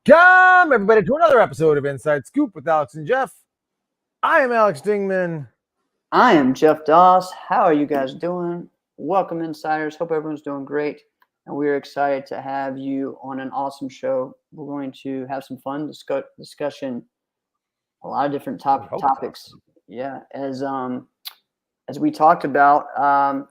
Welcome, everybody, to another episode of Inside Scoop with Alex and Jeff. I am Alex Dingman. I am Jeff Doss. How are you guys doing? Welcome, Insiders. Hope everyone's doing great. And we're excited to have you on an awesome show. We're going to have some fun discussion, a lot of different topics. Yeah, as we talked about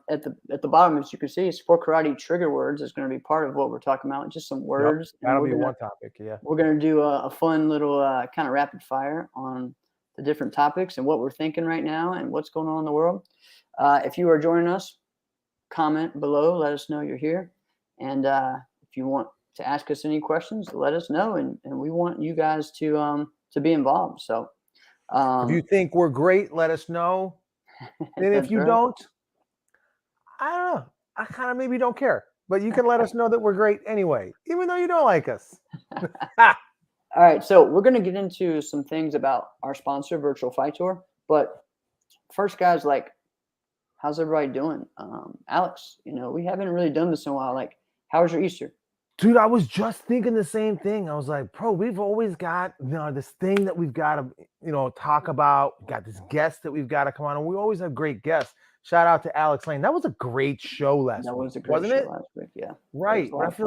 at the bottom, as you can see, sport karate trigger words is going to be part of what we're talking about. Just some words. Yep, that'll be one topic. Yeah, we're going to do a fun little kind of rapid fire on the different topics and what we're thinking right now and what's going on in the world. If you are joining us, comment below. Let us know you're here. And if you want to ask us any questions, let us know. And we want you guys to be involved. So if you think we're great, let us know. And if you don't, I don't know. I kind of maybe don't care. But you can let us know that we're great anyway, even though you don't like us. All right, so we're going to get into some things about our sponsor, Virtual Fight Tour. But first, guys, how's everybody doing? Alex, we haven't really done this in a while. How was your Easter? Dude, I was just thinking the same thing. I was like, bro, we've always got this thing that we've got to talk about. We've got this guest that we've got to come on, and we always have great guests. Shout out to Alex Lane. That was a great show last week. That was a great show last week, yeah. Right. But I feel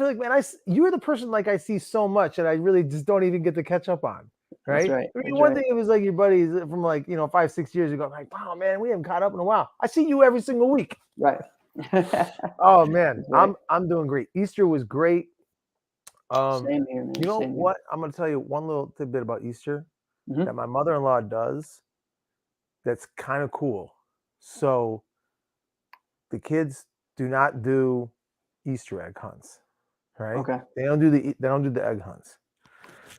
like, man, you're the person I see so much that I really just don't even get to catch up on. Right. That's right. I mean, one thing it was like your buddies from 5-6 years ago. Like, wow, man, we haven't caught up in a while. I see you every single week. Right. Oh man, right. I'm doing great. Easter was great. Same here, man. You know what? I'm going to tell you one little tidbit about Easter that my mother-in-law does. That's kind of cool. So the kids do not do Easter egg hunts, right? Okay. They don't do the egg hunts.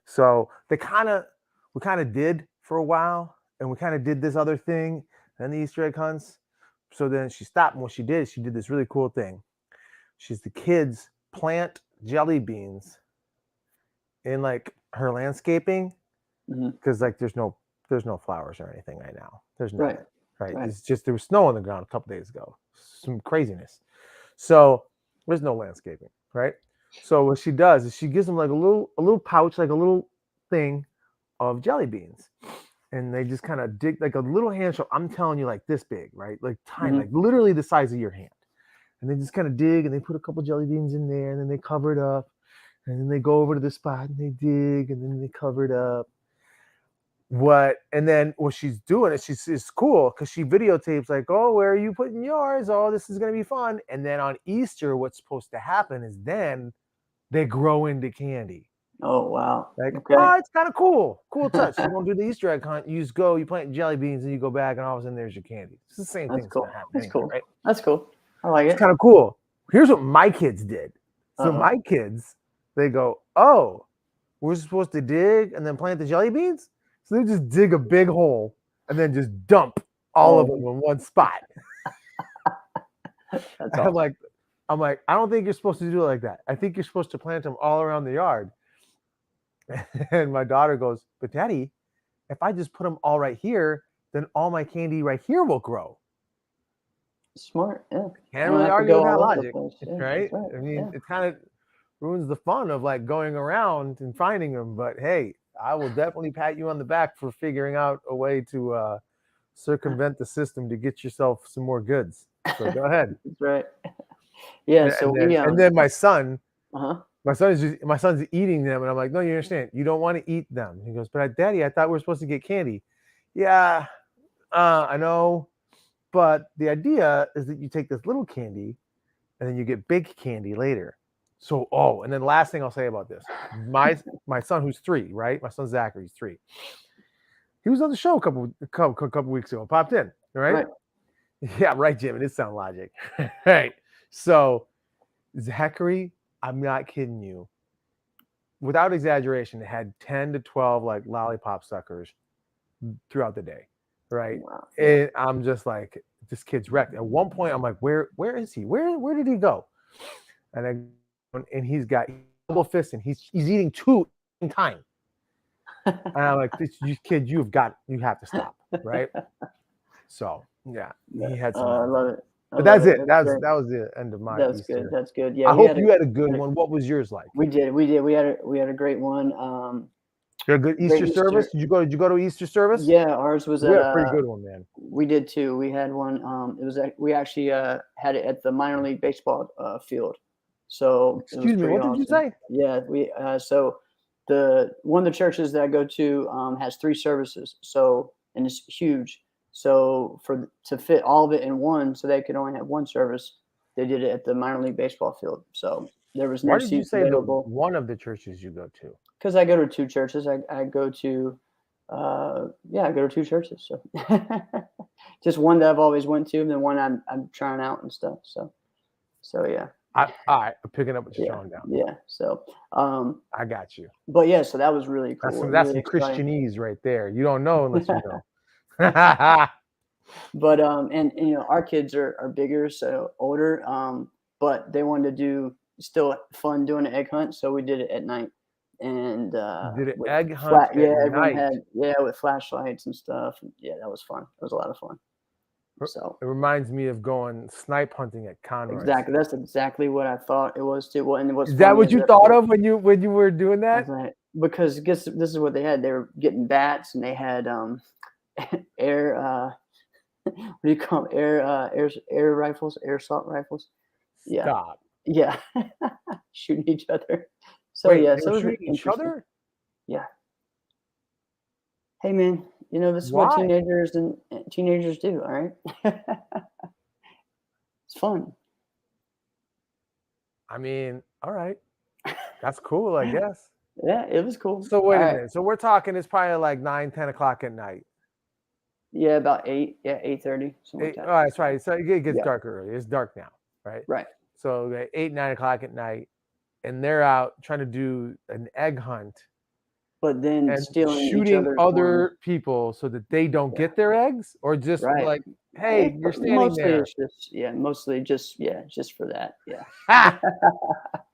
So we kind of did for a while, and we kind of did this other thing, and the Easter egg hunts. So then she stopped, and what she did this really cool thing. The kids plant jelly beans in her landscaping, because there's no flowers or anything right now. There's nothing. Right. It's just there was snow on the ground a couple days ago. Some craziness. So there's no landscaping, right? So what she does is she gives them a little pouch, a little thing of jelly beans. And they just kind of dig a little handful. I'm telling you, this big, right? Tiny, literally the size of your hand. And they just kind of dig, and they put a couple jelly beans in there, and then they cover it up. And then they go over to the spot and they dig, and then they cover it up. And then what she's doing is it's cool because she videotapes oh, where are you putting yours? Oh, this is going to be fun. And then on Easter, what's supposed to happen is then they grow into candy. Oh, wow. Oh, it's kind of cool. Cool touch. You don't do the Easter egg hunt. You just go, you plant jelly beans, and you go back, and all of a sudden there's your candy. It's the same thing. That's cool. That's cool. Right? That's cool. I like it. It's kind of cool. Here's what my kids did. So my kids, they go, oh, we're supposed to dig and then plant the jelly beans? So they just dig a big hole and then just dump all of them in one spot. Awesome. I'm like, I don't think you're supposed to do it like that. I think you're supposed to plant them all around the yard. And my daughter goes, but Daddy, if I just put them all right here, then all my candy right here will grow. Smart, yeah. Can't really argue with that logic, right? I mean, it kind of ruins the fun of going around and finding them. But hey, I will definitely pat you on the back for figuring out a way to circumvent the system to get yourself some more goods. So go ahead. That's right. Yeah. And then my son, my son's eating them, and I'm like, no, you understand? You don't want to eat them. He goes, but Daddy, I thought we were supposed to get candy. Yeah, I know, but the idea is that you take this little candy, and then you get big candy later. So, and then last thing I'll say about this, my son who's 3, right? My son Zachary's 3. He was on the show a couple weeks ago. Popped in, right? Yeah, right, Jim. It is sound logic, right? So, Zachary, I'm not kidding you. Without exaggeration, it had 10 to 12 lollipop suckers throughout the day, right? Wow. And I'm just like, this kid's wrecked. At one point, I'm like, where is he? Where did he go? And he's got double fist, and he's eating 2 in time. And I'm like, kid, you have to stop, right? So yeah, he had some. I love it. I But love that's it. That's That great. was the end of my That's good. Easter. That's good. Yeah, I we hope had you had a we good had a, one. What was yours like? we did. We had a great one. You had a good Great Easter service? Easter. Did you go to Easter service? Yeah, ours was We at had a pretty good one, man. we did too. We had one. We actually had it at the minor league baseball field, so it was Excuse me, pretty what did you awesome. say? Yeah, we so the one of the churches that I go to has 3 services, so and it's huge. So to fit all of it in one, so they could only have one service, they did it at the minor league baseball field. So there was Why no did you seats say the available one of the churches you go to? because I go to 2 churches. I go to I go to 2 churches. So just one that I've always went to, and then one I'm trying out and stuff. So yeah. All right, I'm picking up what you're Yeah. throwing down. Yeah. So I got you. but yeah, so that was really cool. That's Really some exciting. Christianese right there. You don't know unless you know. But and our kids are bigger, so older. But they wanted to do still fun doing an egg hunt, so we did it at night. And Did an with egg hunt at everyone night. had with flashlights and stuff. And yeah, that was fun. It was a lot of fun. So It reminds me of going snipe hunting at Conroy's. exactly, that's exactly what I thought it was too. Well, and what's Is that funny what is you that thought of when you were doing I that? was like, because guess this is what they had. They were getting bats, and they had air what do you call them? Air rifles, air assault rifles. Yeah, Stop. yeah, shooting each other. So Wait, yeah, they so were it was shooting each interesting. other? Yeah. Hey man, this is what Why? teenagers do. All right, it's fun. I mean, all right. That's cool, I guess. Yeah, it was cool. So wait All a right. minute. So we're talking it's probably like 9, 10 o'clock at night. Yeah, about 8. Yeah, 8:30, something like that. Oh, that's right. So it gets Yeah. dark early. It's dark now, right? Right. So 8, 9 o'clock at night, and they're out trying to do an egg hunt But then and stealing each shooting other's ones. other people so that they don't Yeah. get their eggs, or just Right. like, hey, you're standing Mostly there. it's just for that. Yeah. Ha!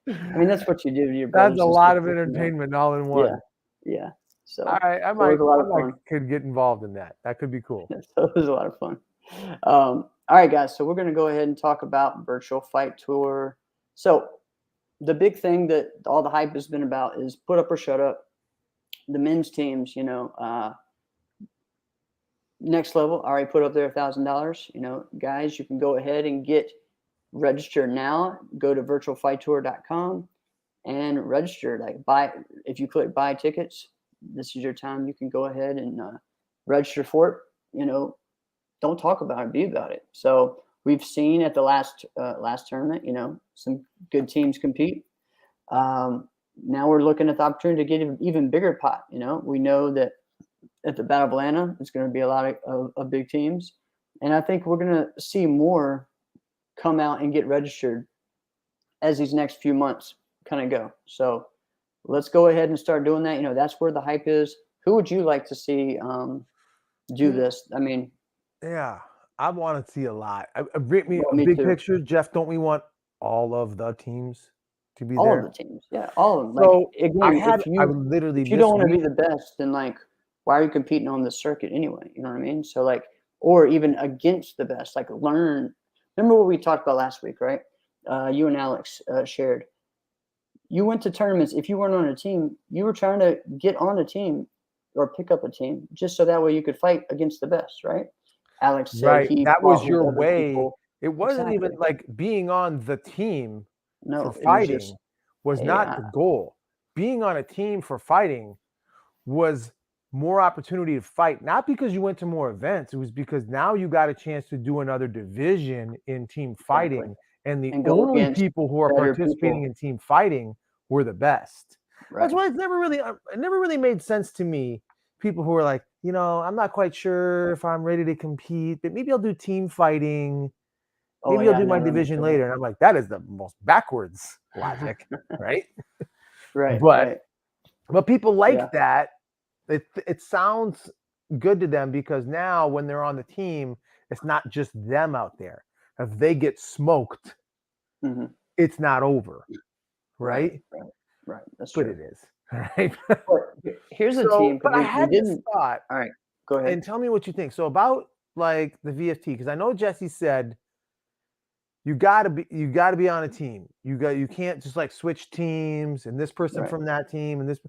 I mean, that's what you do to your That's brothers a and lot of sisters, entertainment all in Yeah. one. Yeah. So All right, it was a lot of fun. could get involved in that. That could be cool. So it was a lot of fun. All right, guys. So we're going to go ahead and talk about virtual fight tour. So the big thing that all the hype has been about is put up or shut up. The men's teams, next level already put up their $1,000. Guys, you can go ahead and get registered now. Go to virtualfightour.com and register. If you click buy tickets, this is your time. You can go ahead and register for it. Don't talk about it, be about it. So we've seen at the last tournament, some good teams compete. Now we're looking at the opportunity to get an even bigger pot. We know that at the Battle of Atlanta, it's going to be a lot of big teams. And I think we're going to see more come out and get registered as these next few months kind of go. So let's go ahead and start doing that. That's where the hype is. Who would you like to see do this? I mean, yeah, I want to see a lot. Bring me a me big too. picture, Jeff. Don't we want all of the teams to be All there? of the teams. Yeah, all of them. So again, I literally if you this don't want to week. be the best, then why are you competing on the circuit anyway? You know what I mean? So or even against the best, learn. Remember what we talked about last week, right? You and Alex shared. You went to tournaments. If you weren't on a team, you were trying to get on a team or pick up a team just so that way you could fight against the best, right? Alex said Right, he that fought was with your other way. people. It wasn't even Exactly. like being on the team No, for it was just, fighting was hey, not the goal. Being on a team for fighting was more opportunity to fight, not because you went to more events. It was because now you got a chance to do another division in team fighting, and the and go only against people who are better participating people. in team fighting were the best. Right. That's why it never really made sense to me. People who are like, I'm not quite sure if I'm ready to compete, but maybe I'll do team fighting. Maybe I'll do my division later. And I'm like, that is the most backwards logic, right? Right. But people like that. It sounds good to them because now when they're on the team, it's not just them out there. If they get smoked, it's not over, right? Right. That's but true. It is. Right. Here's a team. But I had this thought. All right, go ahead. And tell me what you think. So about the VFT, because I know Jesse said you gotta be on a team. You can't just like switch teams and this person Right. from that team and this.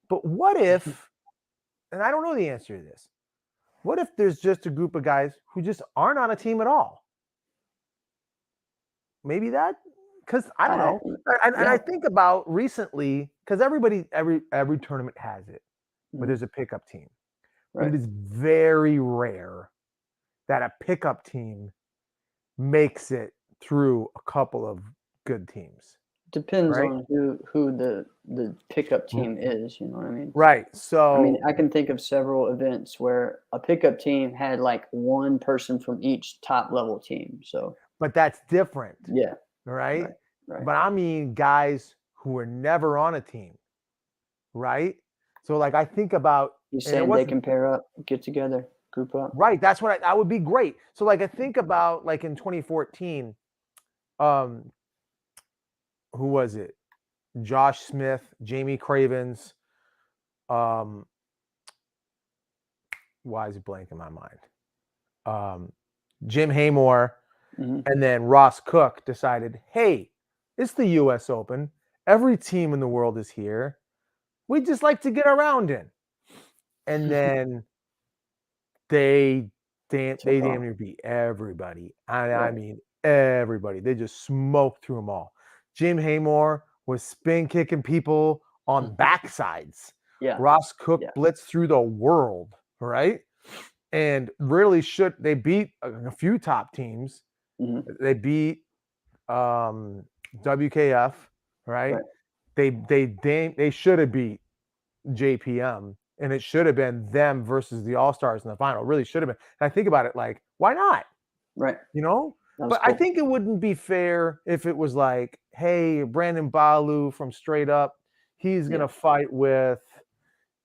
But what if, and I don't know the answer to this, what if there's just a group of guys who just aren't on a team at all? Maybe that, because I don't know. And I think about recently, because every tournament has it, where there's a pickup team. But it is very rare that a pickup team makes it through a couple of good teams. Depends right? on who the pickup team is. You know what I mean? Right. So I mean, I can think of several events where a pickup team had like one person from each top level team. So, but that's different. yeah. Right? Right. But I mean guys who were never on a team. Right? So like I think about, You and it saying they wasn't can pair up, get together, group up? right. That's what that would be great. So like I think about like in 2014, who was it? Josh Smith, Jamie Cravens, why is it blank in my mind? Jim Haymore, and then Ross Cook decided, hey, it's the US Open. Every team in the world is here. We'd just like to get around in. And then they damn near beat everybody. I mean, everybody. They just smoked through them all. Jim Haymore was spin kicking people on backsides. Yeah. Ross Cook blitzed through the world, right? And really they beat a few top teams. They beat WKF, right? They should have beat JPM, and it should have been them versus the All-Stars in the final. It really should have been. And I think about it like, why not? Right. You know? But cool. I think it wouldn't be fair if it was like, hey, Brandon Balu from Straight Up, he's gonna fight with,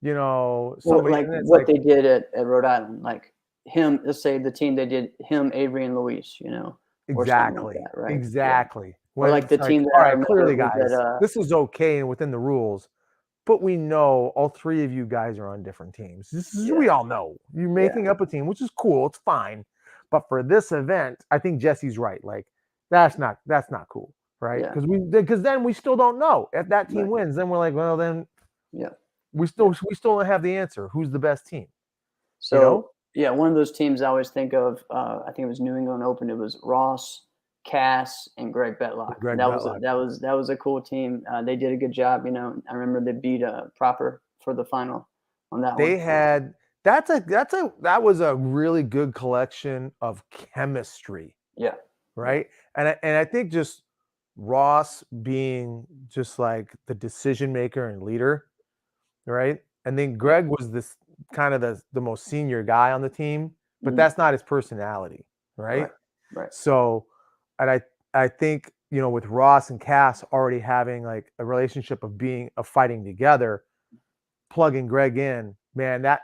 somebody. Like what they did at Rhode Island, like him. Let's say the team they did him, Avery, and Luis. Exactly. Like that, right? Exactly. Or like the team that all I right, remember clearly, was guys, at, this is okay and within the rules, but we know all three of you guys are on different teams. We all know you're making up a team, which is cool. It's fine. But for this event, I think Jesse's right. Like that's not cool, right? Because then we still don't know if that team wins. Then we're like, well, then we still don't have the answer. Who's the best team? So one of those teams I always think of. I think it was New England Open. It was Ross, Cass, and Greg Betlock. That was a cool team. They did a good job. I remember they beat Proper for the final on that one. They had that was a really good collection of chemistry. Yeah. Right. And I think just Ross being just like the decision maker and leader. Right. And then Greg was this kind of the most senior guy on the team, but that's not his personality. Right. So, and I think, with Ross and Cass already having like a relationship of fighting together, plugging Greg in, man, that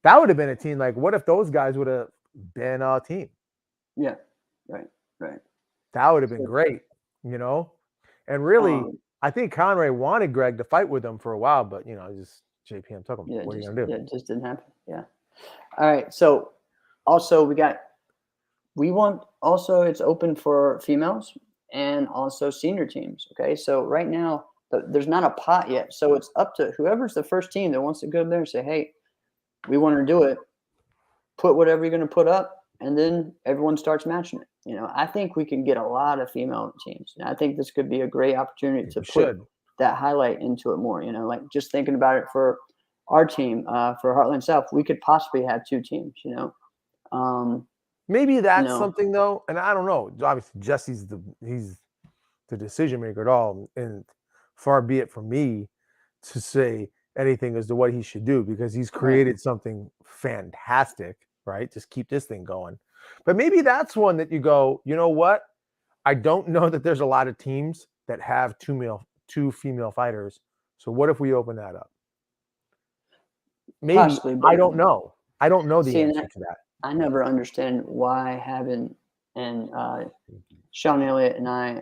would have been a team. Like, what if those guys would have been a team? Yeah. Right. That would have been great, And really, I think Conway wanted Greg to fight with him for a while, but just JPM took him. What are you gonna do? Yeah, it just didn't happen. Yeah. All right. So also it's open for females and also senior teams. Okay. So right now there's not a pot yet. So it's up to whoever's the first team that wants to go there and say, hey, we want to do it. Put whatever you're going to put up, and then everyone starts matching it. I think we can get a lot of female teams. And I think this could be a great opportunity to put that highlight into it more. Like just thinking about it for our team, for Heartland South, we could possibly have two teams. Maybe that's something though, and I don't know. Obviously, Jesse's he's the decision maker at all, and far be it from me to say anything as to what he should do, because he's created something fantastic. Right, just keep this thing going. But maybe that's one that you go, you know what? I don't know that there's a lot of teams that have two female fighters. So what if we open that up? Maybe. Possibly, I don't know. I don't know the answer to that. I never understand why having Sean Elliott and I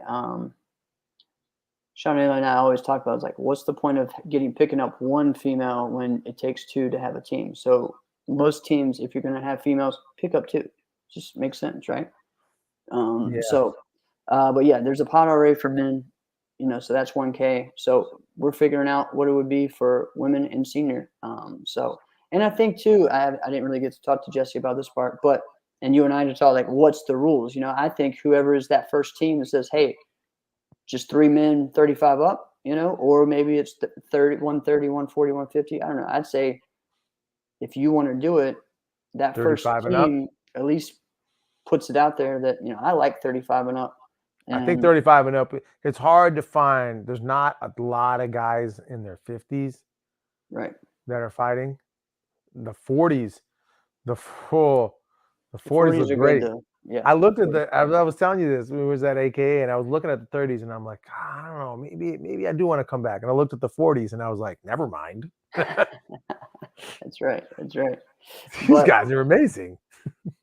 always talk about, it's like, what's the point of picking up one female when it takes two to have a team? So most teams, if you're going to have females, pick up two. Just makes sense, right? So But yeah, there's a pot already for men, so that's 1K. So we're figuring out what it would be for women and senior. And I think too, I didn't really get to talk to Jesse about this part, and you and I to talk like, what's the rules? I think whoever is that first team that says, hey, just 3 men, 35 up, or maybe it's 30, 130, 140, 150. I don't know. I'd say if you want to do it, that first 35 and up. team at least puts it out there that, I like 35 and up. I think 35 and up, it's hard to find. There's not a lot of guys in their 50s right that are fighting. The 40s, the 40s look are great. good though. Yeah. I looked at I was telling you this when we was at AKA, and I was looking at the 30s, and I'm like, I don't know, maybe I do want to come back. And I looked at the 40s, and I was like, never mind. That's right. These guys are amazing.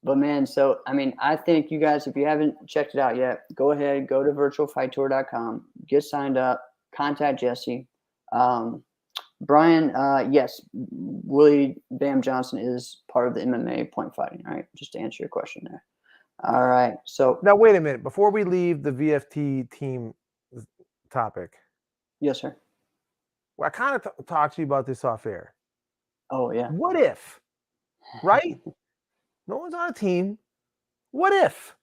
But man, so I mean, I think you guys, if you haven't checked it out yet, go ahead, go to virtualfighttour.com, get signed up, contact Jesse. Brian, yes, Willie Bam Johnson is part of the MMA point fighting. All right, just to answer your question there. All right, so now wait a minute before we leave the VFT team topic. Yes, sir. Well, I kind of talked to you about this off air. Oh yeah. What if, right? No one's on a team. What if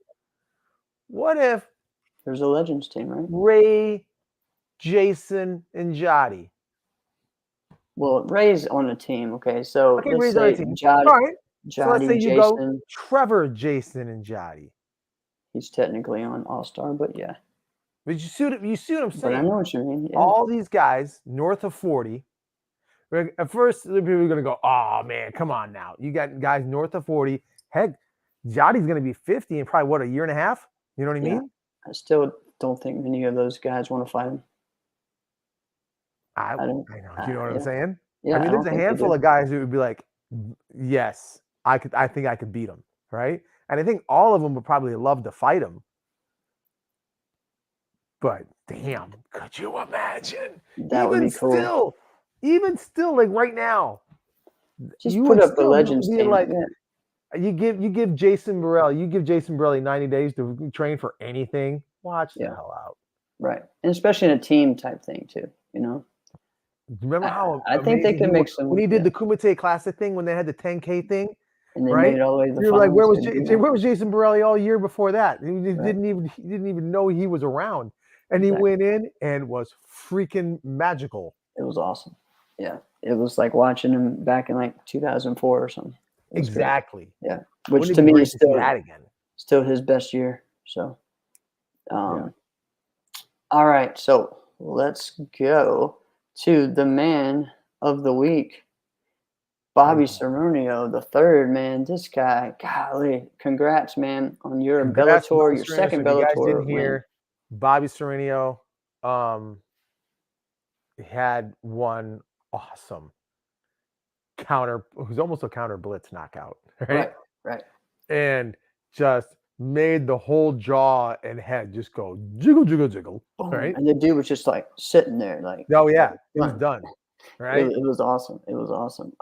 there's a Legends team, right? Ray, Jason, and Jody? Well, Ray's on a team. Okay, so okay, let's Ray's say on a team. Jody, all right. So let's say you Jason, go Trevor, Jason, and Jody. He's technically on All-Star, but yeah. But you see what I'm saying? But I know what you mean. Yeah. All these guys north of 40. At first, people are going to go, oh, man, come on now. You got guys north of 40. Heck, Jody's going to be 50 in probably, a year and a half? You know what I mean? I still don't think many of those guys want to fight him. I know. You know what I'm saying? Yeah, I mean, there's a handful of guys who would be like, yes, I think I could beat him, right? And I think all of them would probably love to fight him. But damn, could you imagine? That would be cool. Even still, like right now, just put up the Legends team. Like, you give Jason Burrell 90 days to train for anything. Watch the hell out. Right, and especially in a team type thing too. Remember how I think they can make some when he did the Kumite Classic thing when they had the 10K thing, and they made it all the way to the You're finals. like, where was Jason Borelli all year before that? He didn't even know he was around, and he went in and was freaking magical. It was awesome. Yeah, it was like watching him back in like 2004 or something. Exactly. Great. Yeah, which to me is still that again. Still his best year. So, all right. So let's go to the man of the week, Bobby Cerrunio, the third, man. This guy, golly, congrats, man, on your Bellator, your second Bellator. You guys didn't hear, Bobby Cerrunio had one awesome counter, it was almost a counter blitz knockout, right? Right. And just made the whole jaw and head just go jiggle, jiggle, jiggle, right? And the dude was just like sitting there, like, oh yeah, it was done, right? It was awesome. It was awesome.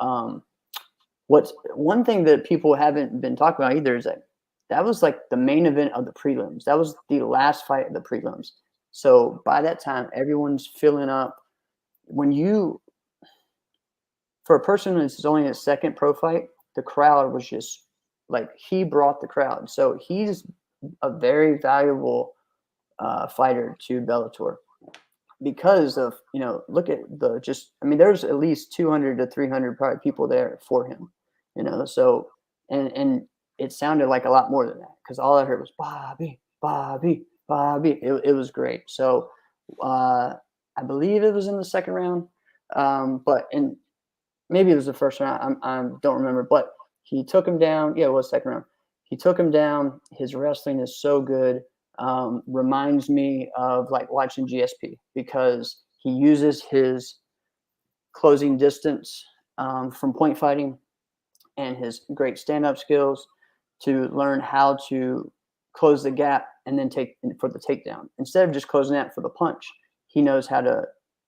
What's one thing that people haven't been talking about either is that was like the main event of the prelims. That was the last fight of the prelims. So by that time, everyone's filling up. For a person who's only his second pro fight, the crowd was just like, he brought the crowd. So he's a very valuable fighter to Bellator because of, look at there's at least 200 to 300 probably people there for him, so, and it sounded like a lot more than that because all I heard was Bobby, Bobby, Bobby. It was great. So I believe it was in the second round, and maybe it was the first round. I don't remember, but he took him down. Yeah, it was second round. He took him down. His wrestling is so good. Reminds me of like watching GSP because he uses his closing distance from point fighting and his great stand-up skills to learn how to close the gap and then take for the takedown. Instead of just closing that for the punch, he knows how to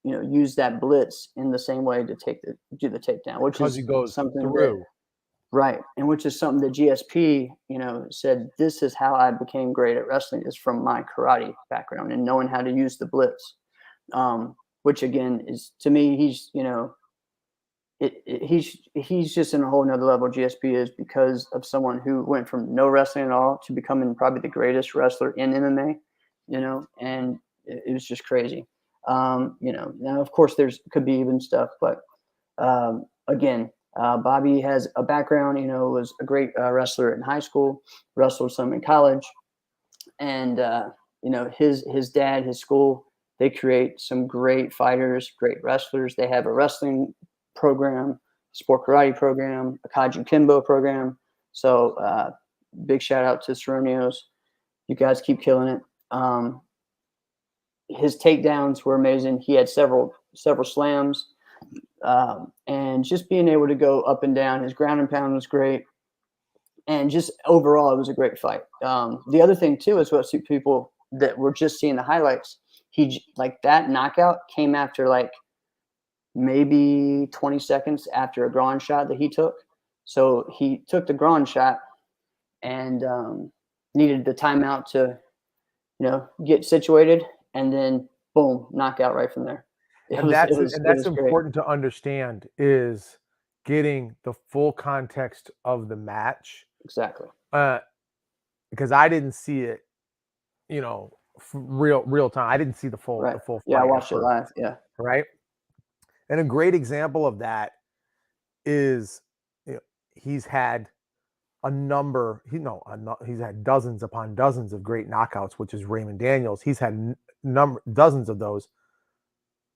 use that blitz in the same way to do the takedown, which is he goes something through. Right, and which is something that GSP, said, "This is how I became great at wrestling is from my karate background and knowing how to use the blitz." Which again is to me, he's just in a whole nother level. GSP is because of someone who went from no wrestling at all to becoming probably the greatest wrestler in MMA. And it was just crazy. Now of course could be even stuff, but again, Bobby has a background. Was a great wrestler in high school, wrestled some in college, and his dad, his school, they create some great fighters, great wrestlers. They have a wrestling program, sport karate program, a Kaju Kimbo program. So big shout out to Cerrunios. You guys keep killing it. His takedowns were amazing. He had several slams. And just being able to go up and down, his ground and pound was great. And just overall, it was a great fight. The other thing too is what people that were just seeing the highlights, that knockout came after maybe 20 seconds after a groin shot that he took. So he took the groin shot and needed the timeout to, get situated, and then boom, knockout right from there. That's Great. important to understand is getting the full context of the match. Exactly. Because I didn't see it, real time. I didn't see the full fight. Yeah, I watched it live. Yeah. Right. And a great example of that is, he's had a number. He's had dozens upon dozens of great knockouts, which is Raymond Daniels. He's had dozens of those.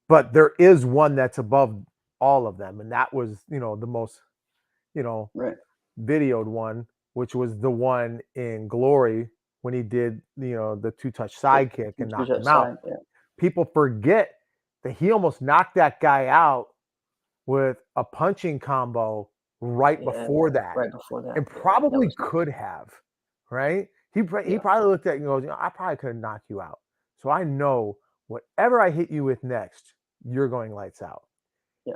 But there is one that's above all of them, and that was, the most, videoed one, which was the one in Glory when he did, the two-touch sidekick and knocked him out. Yeah. People forget that he almost knocked that guy out with a punching combo right before that. Right before that. And probably could have, right? He probably looked at it and goes, I probably could have knocked you out. So I know whatever I hit you with next, you're going lights out. Yeah.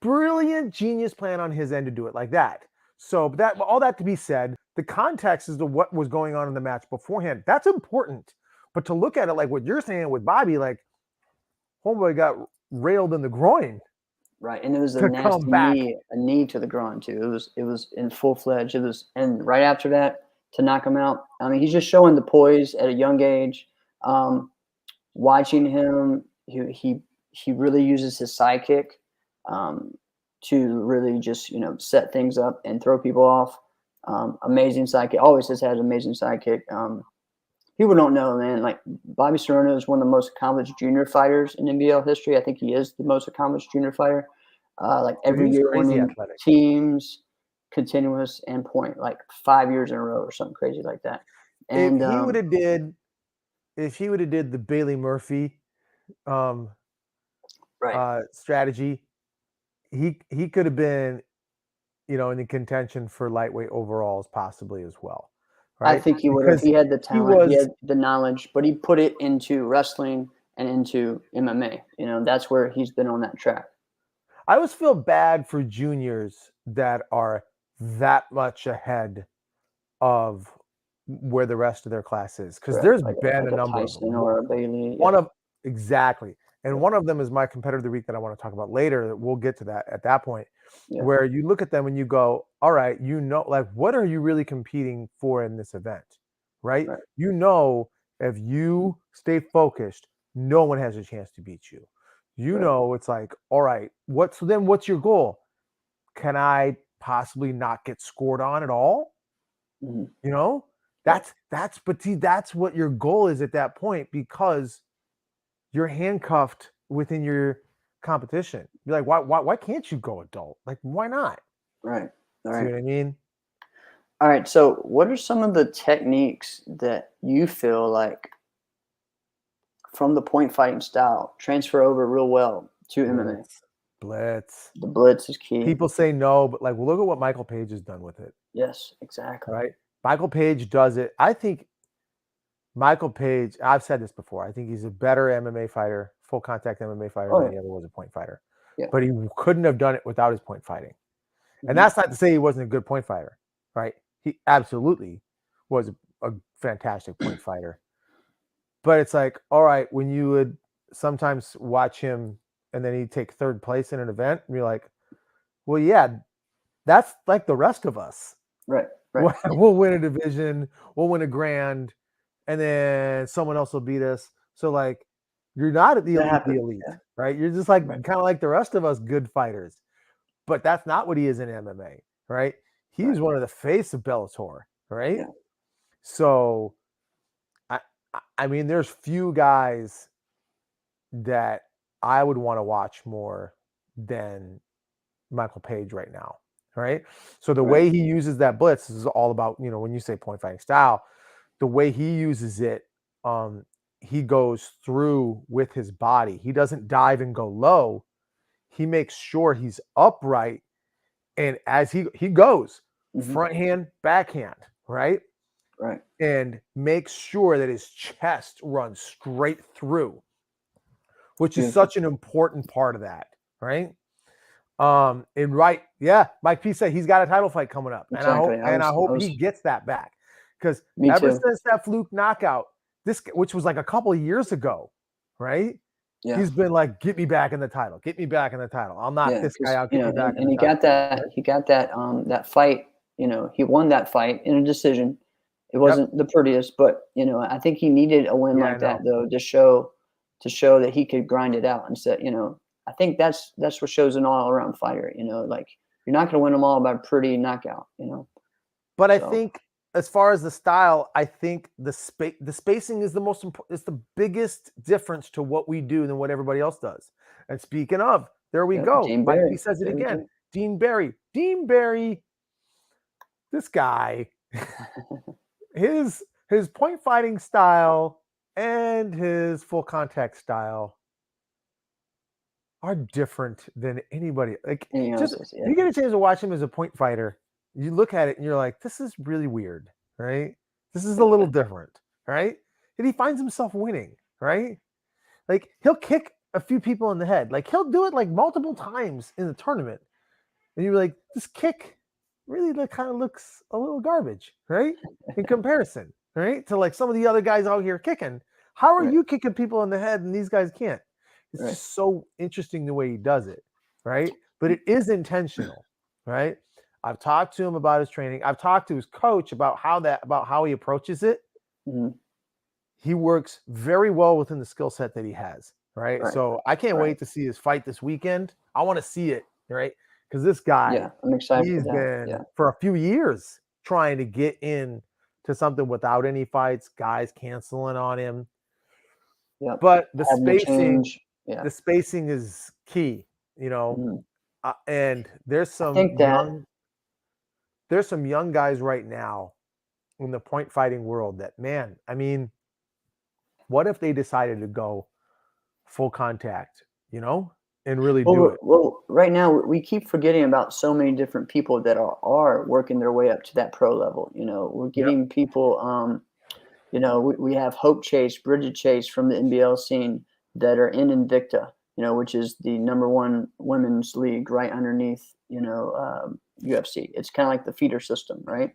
Brilliant, genius plan on his end to do it like that. So all that to be said, the context as to what was going on in the match beforehand, that's important. But to look at it like what you're saying with Bobby, homeboy got railed in the groin. Right, and it was a nasty knee to the groin too. It was in full-fledged. And right after that to knock him out. I mean, he's just showing the poise at a young age. Watching him, he really uses his sidekick to really just set things up and throw people off. Amazing sidekick. Always has had an amazing sidekick. People don't know, man. Bobby Cerrunio is one of the most accomplished junior fighters in NBL history. I think he is the most accomplished junior fighter. Every year winning teams, continuous, and point, 5 years in a row or something crazy like that. And if he would have did the Bailey Murphy strategy, he could have been, in the contention for lightweight overalls possibly as well. Right? I think he would have. He had the talent, he had the knowledge, but he put it into wrestling and into MMA. That's where he's been on that track. I always feel bad for juniors that are that much ahead of where the rest of their class is, because there's been a number of them. Or a Bailey. Exactly. And one of them is my competitor of the week that I want to talk about later. We'll get to that at that point, where you look at them and you go, all right, what are you really competing for in this event? Right? If you stay focused, no one has a chance to beat you. It's all right, what's your goal? Can I possibly not get scored on at all? Mm-hmm. That's what your goal is at that point, because you're handcuffed within your competition. You're like, why can't you go adult? Why not? Right. All right. See what I mean? All right. So what are some of the techniques that you feel like from the point fighting style transfer over real well to MMA? Blitz. The blitz is key. People say no, but look at what Michael Page has done with it. Yes, exactly. Right? Michael Page does it. I think Michael Page, I've said this before, I think he's a better MMA fighter, full contact MMA fighter than he ever was a point fighter. Yeah. But he couldn't have done it without his point fighting. And that's not to say he wasn't a good point fighter, right? He absolutely was a fantastic point fighter. But it's like, all right, when you would sometimes watch him and then he'd take third place in an event, and you're like, well, yeah, that's like the rest of us. Right. We'll win a division, we'll win a grand, and then someone else will beat us. So like, you're not the elite, right? You're just like kind of like the rest of us good fighters. But that's not what he is in MMA, right? He's one of the face of Bellator, right? Yeah. So, I mean, there's few guys that I would want to watch more than Michael Page right now, right? So the way he uses that blitz is all about, when you say point fighting style, the way he uses it, he goes through with his body. He doesn't dive and go low. He makes sure he's upright. And as he goes front hand, backhand, right? Right. And makes sure that his chest runs straight through, which is such an important part of that, right? Mike P said he's got a title fight coming up. Exactly. And I hope he gets that back. Because ever since that fluke knockout, which was like a couple of years ago, right? Yeah. He's been like, get me back in the title. Get me back in the title. I'll knock this guy out. Get me back. And he got that fight. He won that fight in a decision. It wasn't the prettiest, but I think he needed a win like that though to show that he could grind it out and say, I think that's what shows an all-around fighter. Like you're not going to win them all by a pretty knockout. But I think as far as the style, I think the spacing is the most important. It's the biggest difference to what we do than what everybody else does. And speaking of, there we go. He says it again. Dean Barry. This guy, his point fighting style and his full contact style are different than anybody. Like, you get a chance to watch him as a point fighter, you look at it and you're like, this is really weird, right? This is a little different, right? And he finds himself winning, right? Like, he'll kick a few people in the head. Like, he'll do it like multiple times in the tournament. And you're like, this kick really kind of looks a little garbage, right? In comparison, right? To like some of the other guys out here kicking. How are you kicking people in the head and these guys can't? It's just so interesting the way he does it, right? But it is intentional, right? I've talked to him about his training. I've talked to his coach about how he approaches it. Mm-hmm. He works very well within the skill set that he has, right? So I can't wait to see his fight this weekend. I want to see it, right? Because this guy, I'm excited. He's been for a few years trying to get in to something without any fights, guys canceling on him. Yeah, but the spacing is key, and there's some young guys right now in the point fighting world that, man, I mean, what if they decided to go full contact, and really do it? Well, right now we keep forgetting about so many different people that are working their way up to that pro level. We're getting people, we have Hope Chase, Bridget Chase from the NBL scene that are in Invicta, which is the #1 women's league right underneath, UFC. It's kind of like the feeder system, right?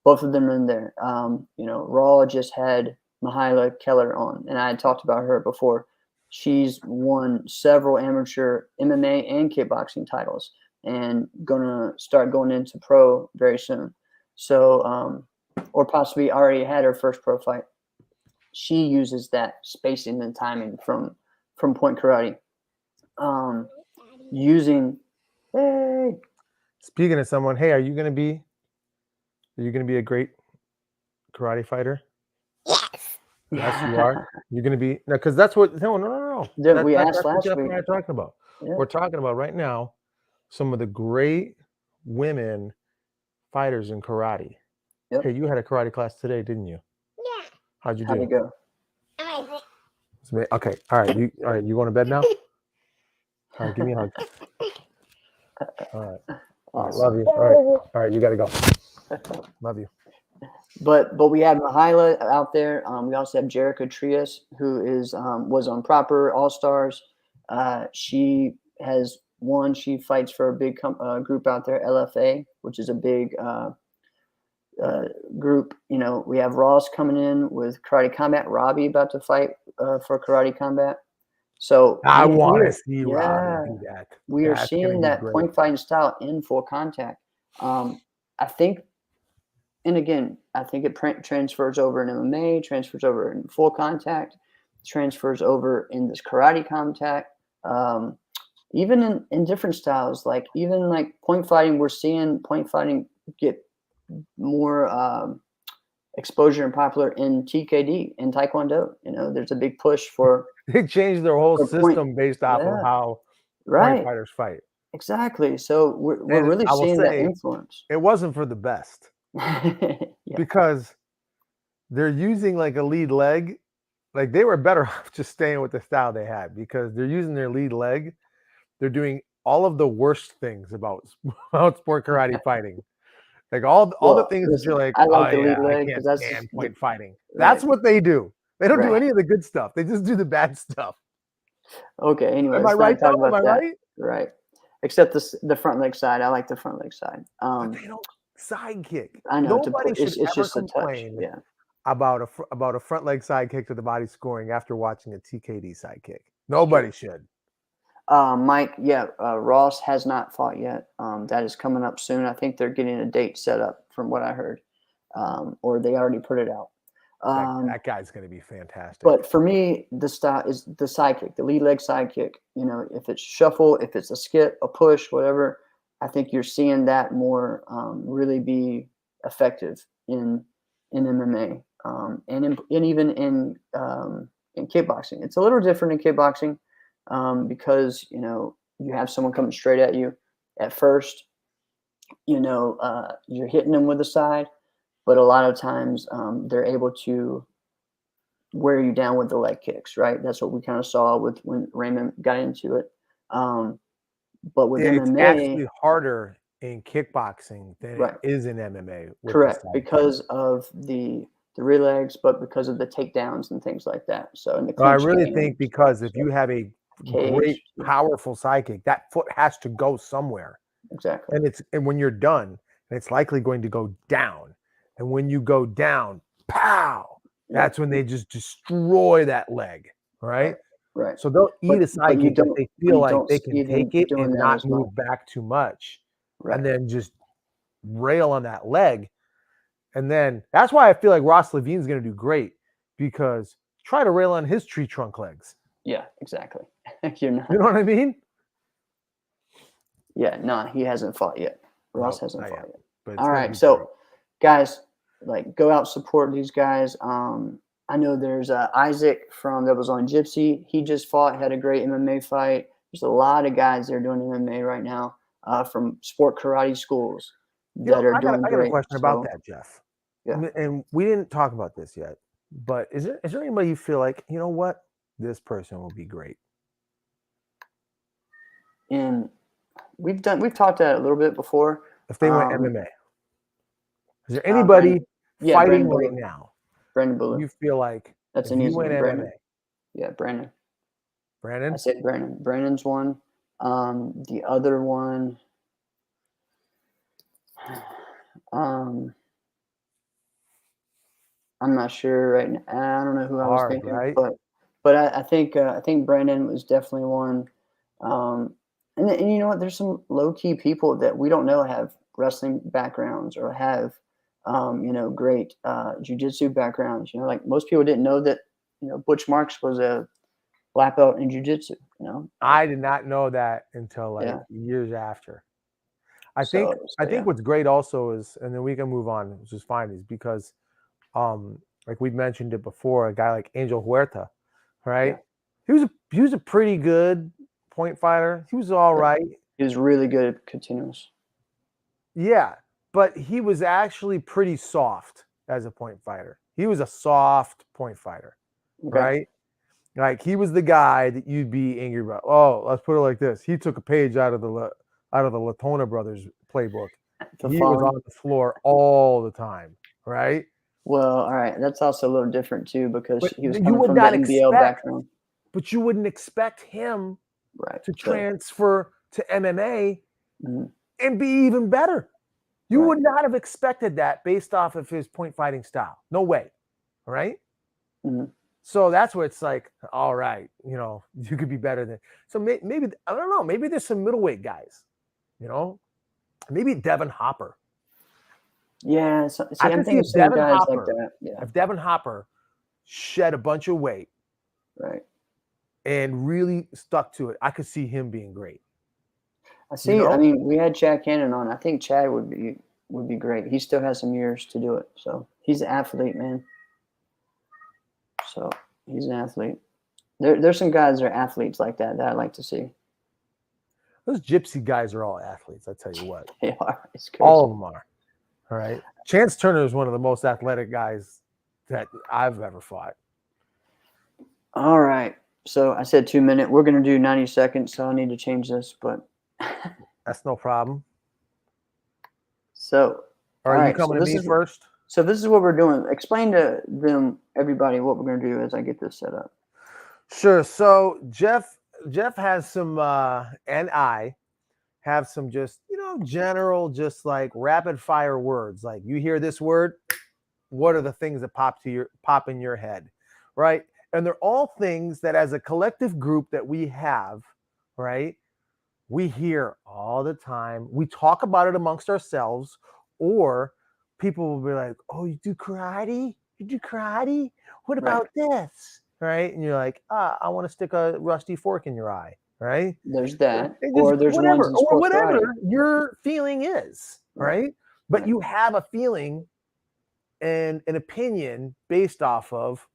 Both of them are in there. Raw just had Mihaela Keller on, and I had talked about her before. She's won several amateur MMA and kickboxing titles and gonna start going into pro very soon. So, or possibly already had her first pro fight. She uses that spacing and timing from point karate. Speaking of someone, hey, are you gonna be a great karate fighter? Yes, you are. You're going to be because that's what. No. We asked last week. We're talking about. Yeah. We're talking about right now some of the great women fighters in karate. Yep. Hey, you had a karate class today, didn't you? Yeah. How'd you do? How'd it go? Amazing. Okay. All right. You going to bed now? All right. Give me a hug. All right. Awesome. Love you. All right. You got to go. Love you. But we have Mihaela out there. We also have Jerica Trias, who was on Proper All Stars. She has One, she fights for a big group out there, LFA, which is a big group. You know, we have Ross coming in with Karate Combat. Robbie about to fight for Karate Combat. So I want to see Robbie do that. We are seeing that point fighting style in full contact. I think, and again, I think it transfers over in MMA, transfers over in full contact, transfers over in this karate contact. Even in different styles, like even like point fighting, we're seeing point fighting get more exposure and popular in TKD, in Taekwondo. You know, there's a big push for. They changed their whole system based off of how point fighters fight. Exactly. So we're really seeing that influence. It wasn't for the best because they're using like a lead leg. Like they were better off just staying with the style they had because they're using their lead leg. They're doing all of the worst things about sport karate fighting. Like all the things that you're like, I like the lead leg because that's stand point fighting. Right. That's what they do. They don't do any of the good stuff. They just do the bad stuff. Okay. Anyway, am I right? Am I right? Right. Except the front leg side. I like the front leg side. But they don't side kick. I know. Nobody should ever just complain about a front leg side kick to the body scoring after watching a TKD side kick. Nobody should. Mike, Ross has not fought yet. That is coming up soon. I think they're getting a date set up from what I heard, or they already put it out. That guy's going to be fantastic. But for me, the style is the side kick, the lead leg side kick. You know, if it's shuffle, if it's a skip, a push, whatever, I think you're seeing that more really be effective in MMA and even in kickboxing. It's a little different in kickboxing. Because you know you have someone coming straight at you at first, you know you're hitting them with the side, but a lot of times they're able to wear you down with the leg kicks, right? That's what we kind of saw with when Raymond got into it. But with MMA, it's actually harder in kickboxing than it is in MMA. Correct, because of the rear legs, but because of the takedowns and things like that. So in the I really think because if you have a great powerful side kick, that foot has to go somewhere. Exactly. And when you're done, it's likely going to go down. And when you go down, pow, that's when they just destroy that leg. Right? Right. So they'll eat a side kick if they feel like they can take it and not move back too much. Right. And then just rail on that leg. And then that's why I feel like Ross Levine's going to do great, because try to rail on his tree trunk legs. Yeah, exactly. You know what I mean? Yeah, no, he hasn't fought yet. Ross hasn't fought yet. But all right, so guys, like go out, support these guys. I know there's Isaac that was on Gypsy. He just fought, had a great MMA fight. There's a lot of guys that are doing MMA right now from sport karate schools that are doing great. I got a question about that, Jeff. Yeah. And we didn't talk about this yet, but is there anybody you feel like, you know what, this person will be great? And we've talked about it a little bit before. If they went MMA, is there anybody fighting right now? Brandon Buller. You feel like that's an easy one. MMA? Yeah, Brandon. Brandon? I said Brandon. Brandon's one. The other one. I'm not sure right now. I don't know who I was thinking, right? But I think Brandon was definitely one. And you know what? There's some low key people that we don't know have wrestling backgrounds or have great jiu-jitsu backgrounds. You know, like most people didn't know that Butch Marks was a black belt in jiu-jitsu. You know, I did not know that until years after. I think what's great also is, and then we can move on, which is fine, is because like we've mentioned it before, a guy like Angel Huerta, right? Yeah. He was a pretty good point fighter. He was all right. He was really good at continuous. Yeah, but he was actually pretty soft as a point fighter. He was a soft point fighter, right? Like he was the guy that you'd be angry about. Oh, let's put it like this: he took a page out of the Latona brothers playbook. He was on the floor all the time, right? Well, all right, that's also a little different too, because he was coming from the NBL background. But you wouldn't expect him to transfer to MMA Mhm. and be even better. You Right. would not have expected that based off of his point fighting style. No way. All right. Mhm. So that's where it's like, all right, you could be better than. So maybe, I don't know, maybe there's some middleweight guys, maybe Devin Hopper. Yeah. So, I see, I'm could see thinking if some Devin guys like Hopper, that. Yeah. if Devin Hopper shed a bunch of weight Right. and really stuck to it, I could see him being great. I see. know? I mean, we had Chad Cannon on. I think Chad would be great. He still has some years to do it. So he's an athlete, man. So he's an athlete. There's some guys that are athletes like that I like to see. Those gypsy guys are all athletes. I tell you what, They are. It's crazy. all of them are. All right. Chance Turner is one of the most athletic guys that I've ever fought. All right. So I said 2 minutes. We're going to do 90 seconds. So I need to change this, but That's no problem. so. All right, you right, coming so to me this is- first? So this is what we're doing. Explain to them, everybody, what we're going to do as I get this set up. Sure. So Jeff has some and I have some just general, just like rapid fire words. Like you hear this word, what are the things that pop in your head, right? And they're all things that as a collective group that we have, right? We hear all the time. We talk about it amongst ourselves, or people will be like, "Oh, you do karate? You do karate? What about this?" Right? And you're like, I want to stick a rusty fork in your eye, right? There's that. It Or just- there's ones in sport whatever karate. your feeling is, right? But Right. you have a feeling and an opinion based off of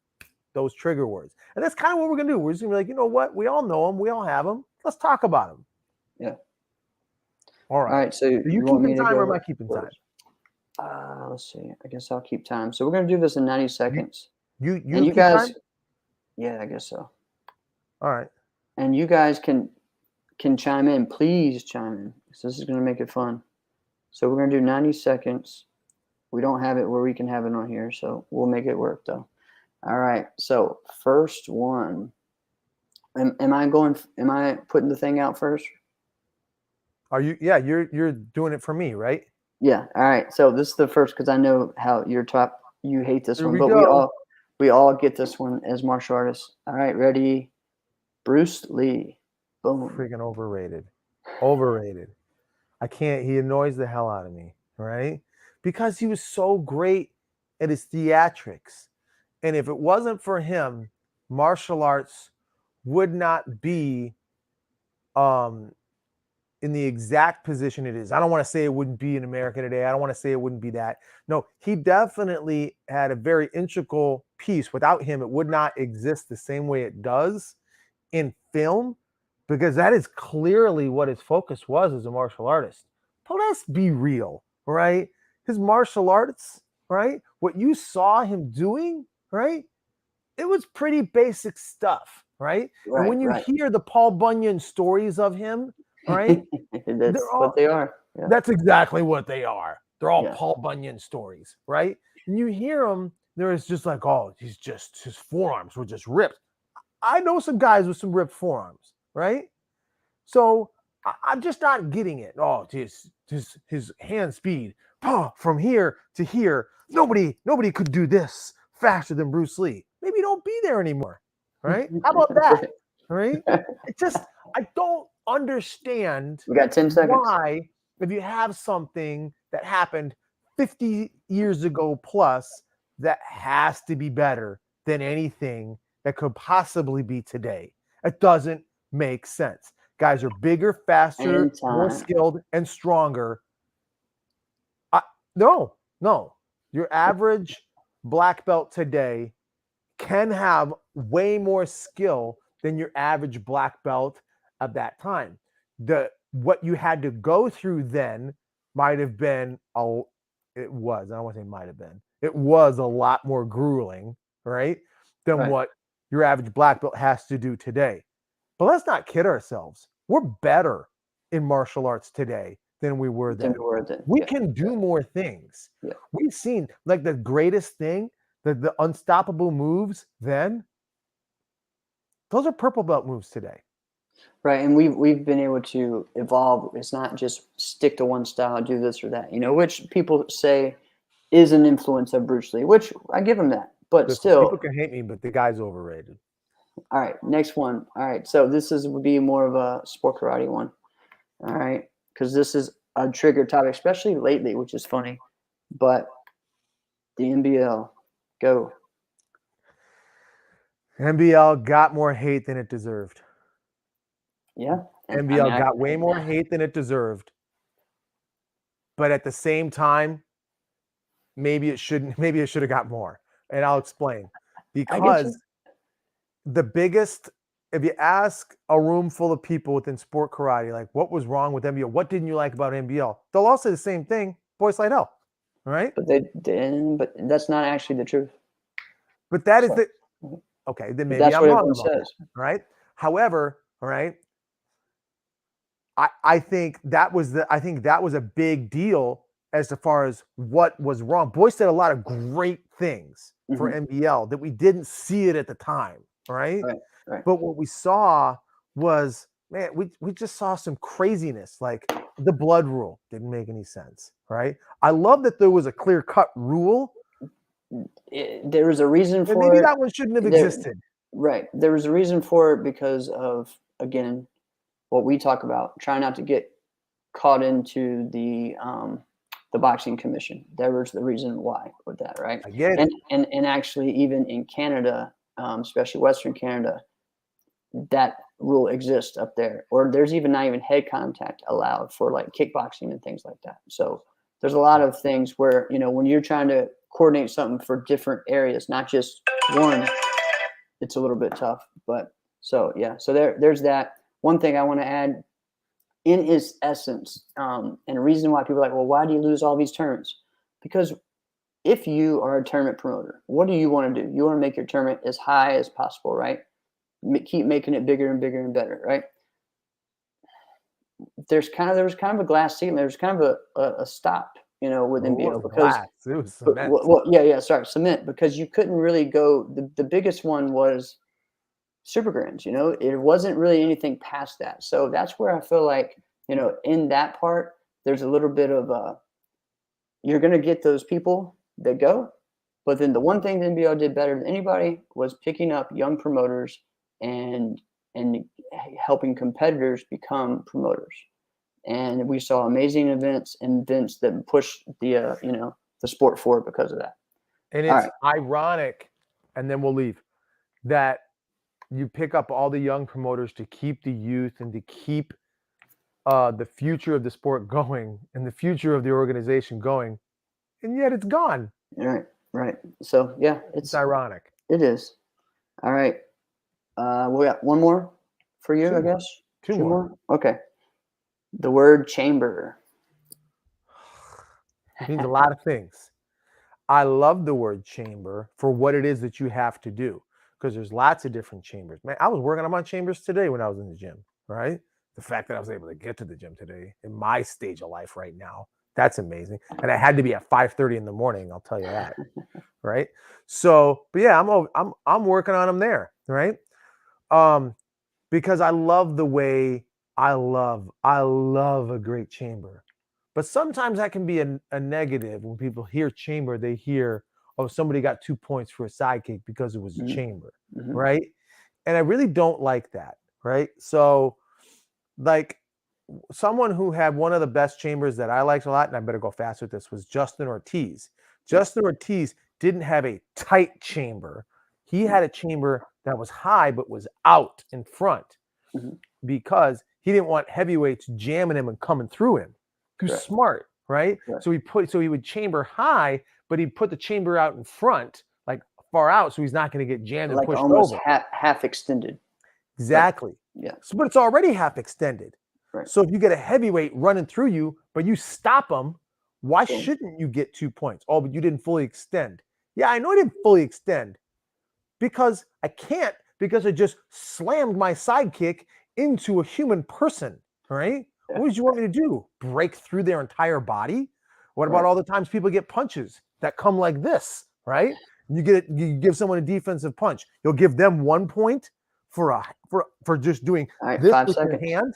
those trigger words. And that's kind of what we're going to do. We're just going to be like, you know what? We all know them. We all have them. Let's talk about them. Yeah. All right. All right. So Are you want me keeping to time or go am I keeping time? first? Let's see. I guess I'll keep time. So we're going to do this in 90 seconds. You and you keep guys, time? yeah, I guess so. All right. And you guys can chime in. Please chime in. So this is going to make it fun. So we're going to do 90 seconds. We don't have it where we can have it on here, so we'll make it work though. All right. So first one. Am I putting the thing out first? Are you? Yeah, you're doing it for me, right? Yeah. All right. So this is the first because I know how you hate this Here one, we but go. we all get this one as martial artists. All right. Ready? Bruce Lee. Boom. Freaking overrated. Overrated. I can't. He annoys the hell out of me, right? Because he was so great at his theatrics. And if it wasn't for him, martial arts would not be in the exact position it is. I don't want to say it wouldn't be in America today. I don't want to say it wouldn't be that. No, he definitely had a very integral piece. Without him, it would not exist the same way it does in film, because that is clearly what his focus was as a martial artist. But let's be real, right? His martial arts, right? What you saw him doing, right? It was pretty basic stuff, right? And when you hear the Paul Bunyan stories of him, right? That's what they are. Yeah. That's exactly what they are. They're all Yeah. Paul Bunyan stories, right? And you hear them, there's just like, oh, his forearms were just ripped. I know some guys with some ripped forearms, right? So I'm just not getting it. Oh, his hand speed from here to here. Nobody could do this faster than Bruce Lee. Maybe don't be there anymore, right? How about that, right? I don't understand. We got 10 seconds. Why, if you have something that happened 50 years ago plus, that has to be better than anything that could possibly be today. It doesn't make sense. Guys are bigger, faster, more skilled, and stronger. No. Your average black belt today can have way more skill than your average black belt of that time. What you had to go through then might have been I don't want to say might have been. It was a lot more grueling, right? Than what your average black belt has to do today. But let's not kid ourselves. We're better in martial arts today than we were then. We can do more things. Yeah. We've seen like the greatest thing, the unstoppable moves then. Those are purple belt moves today. Right, and we've been able to evolve. It's not just stick to one style, do this or that, which people say is an influence of Bruce Lee, which I give him that. But Listen, still, people can hate me, but the guy's overrated. all right, next one. All right, so this would be more of a sport karate one. All right, because this is a trigger topic, especially lately, which is funny. But the NBL, go. NBL got more hate than it deserved. Yeah. And, NBL got way more hate than it deserved. But at the same time, maybe it should have got more. And I'll explain. Because the biggest, if you ask a room full of people within sport karate, like what was wrong with NBL? What didn't you like about NBL? They'll all say the same thing. Boy Slide Hell. All right. But but that's not actually the truth. But that is okay, then maybe that's I'm what wrong everyone about says. that, right? However, all right, I think that was a big deal as far as what was wrong. Boyce did a lot of great things for NBL that we didn't see it at the time, right? Right. But what we saw was, man, we just saw some craziness. Like the blood rule didn't make any sense, right? I love that there was a clear-cut rule. There was a reason for maybe that one shouldn't have existed. Right. There was a reason for it because of, again, what we talk about, trying not to get caught into the boxing commission. There was the reason why with that, right? I get it. And actually, even in Canada, especially Western Canada, that rule exists up there. Or there's not even head contact allowed for like kickboxing and things like that. So there's a lot of things where, when you're trying to coordinate something for different areas, not just one, it's a little bit tough. But so, yeah, so there's that. One thing I want to add, in its essence, and the reason why people are like, well, why do you lose all these tournaments? Because if you are a tournament promoter, what do you want to do? You want to make your tournament as high as possible, right? Keep making it bigger and bigger and better, right? There was kind of a glass ceiling. There's kind of a stop, with NBL because it was cement. Cement, because you couldn't really go. The biggest one was Super Grands. It wasn't really anything past that. So that's where I feel like, in that part, there's a little bit of you're going to get those people that go. But then the one thing the NBL did better than anybody was picking up young promoters and helping competitors become promoters. And we saw amazing events that pushed the sport forward because of that. And it's ironic, and then we'll leave, that you pick up all the young promoters to keep the youth and to keep the future of the sport going and the future of the organization going, and yet it's gone. Right. So yeah, it's ironic. It is. All right. We got one more for you, I guess. Two more. Okay. The word chamber. It means a lot of things. I love the word chamber for what it is that you have to do, because there's lots of different chambers. Man, I was working on my chambers today when I was in the gym, right? The fact that I was able to get to the gym today in my stage of life right now, that's amazing. And I had to be at 5:30 in the morning, I'll tell you that, right? So, but yeah, I'm working on them there, right? Because I love the way I love a great chamber. But sometimes that can be a negative. When people hear chamber, they hear, oh, somebody got 2 points for a sidekick because it was a chamber, right? And I really don't like that, right? So, like, someone who had one of the best chambers that I liked a lot, and I better go fast with this, was Justin Ortiz. Justin Ortiz didn't have a tight chamber. He had a chamber that was high but was out in front because he didn't want heavyweights jamming him and coming through him. He was smart, right? So he would chamber high, but he'd put the chamber out in front, like far out, so he's not going to get jammed and pushed almost over. half extended. Exactly. Yeah. So, but it's already half extended. Right. So if you get a heavyweight running through you, but you stop him, why shouldn't you get 2 points? Oh, but you didn't fully extend. Yeah, I know I didn't fully extend because I can't, because I just slammed my sidekick into a human person, right? Yeah. What did you want me to do? Break through their entire body? What about all the times people get punches that come like this, right? You give someone a defensive punch. You'll give them 1 point for just doing All right, this 5 with your seconds. hand.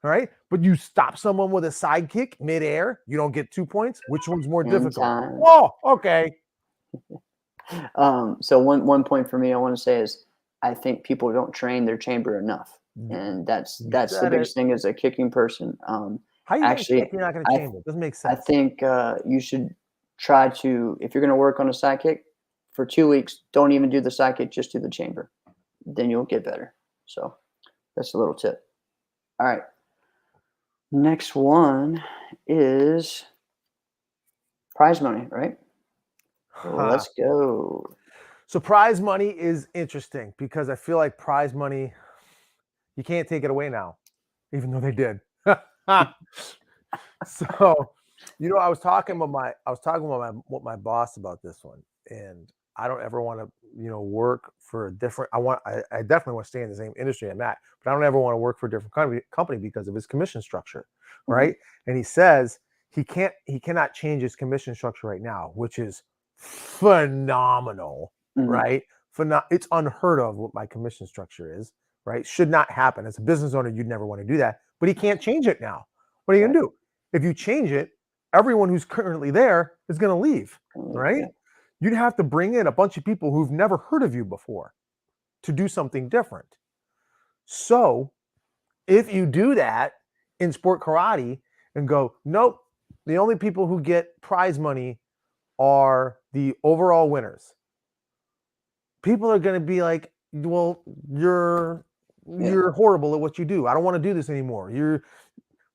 All right, but you stop someone with a side kick midair, you don't get 2 points. Which one's more And difficult? time. Oh, okay. So one point for me I want to say is I think people don't train their chamber enough, and that's You the said biggest it. thing as a kicking person. How you Actually, gonna kick? You're not gonna chamber. It doesn't make I sense. think you should try to, if you're going to work on a side kick for 2 weeks, don't even do the side kick, just do the chamber. Then you'll get better. So that's a little tip. All right. Next one is prize money, right? Let's go. So prize money is interesting because I feel like prize money, you can't take it away now, even though they did. So, I was talking with my boss about this one, and I don't ever want to, work for a different. I definitely want to stay in the same industry I'm at, but I don't ever want to work for a different company because of his commission structure, right? And he says he cannot change his commission structure right now, which is phenomenal, right? It's unheard of what my commission structure is, right? Should not happen. As a business owner, you'd never want to do that, but he can't change it now. What are you gonna do? If you change it, everyone who's currently there is going to leave, right? Yeah. You'd have to bring in a bunch of people who've never heard of you before to do something different. So if you do that in sport karate and go, nope, the only people who get prize money are the overall winners, people are going to be like, well, you're horrible at what you do. I don't want to do this anymore. You're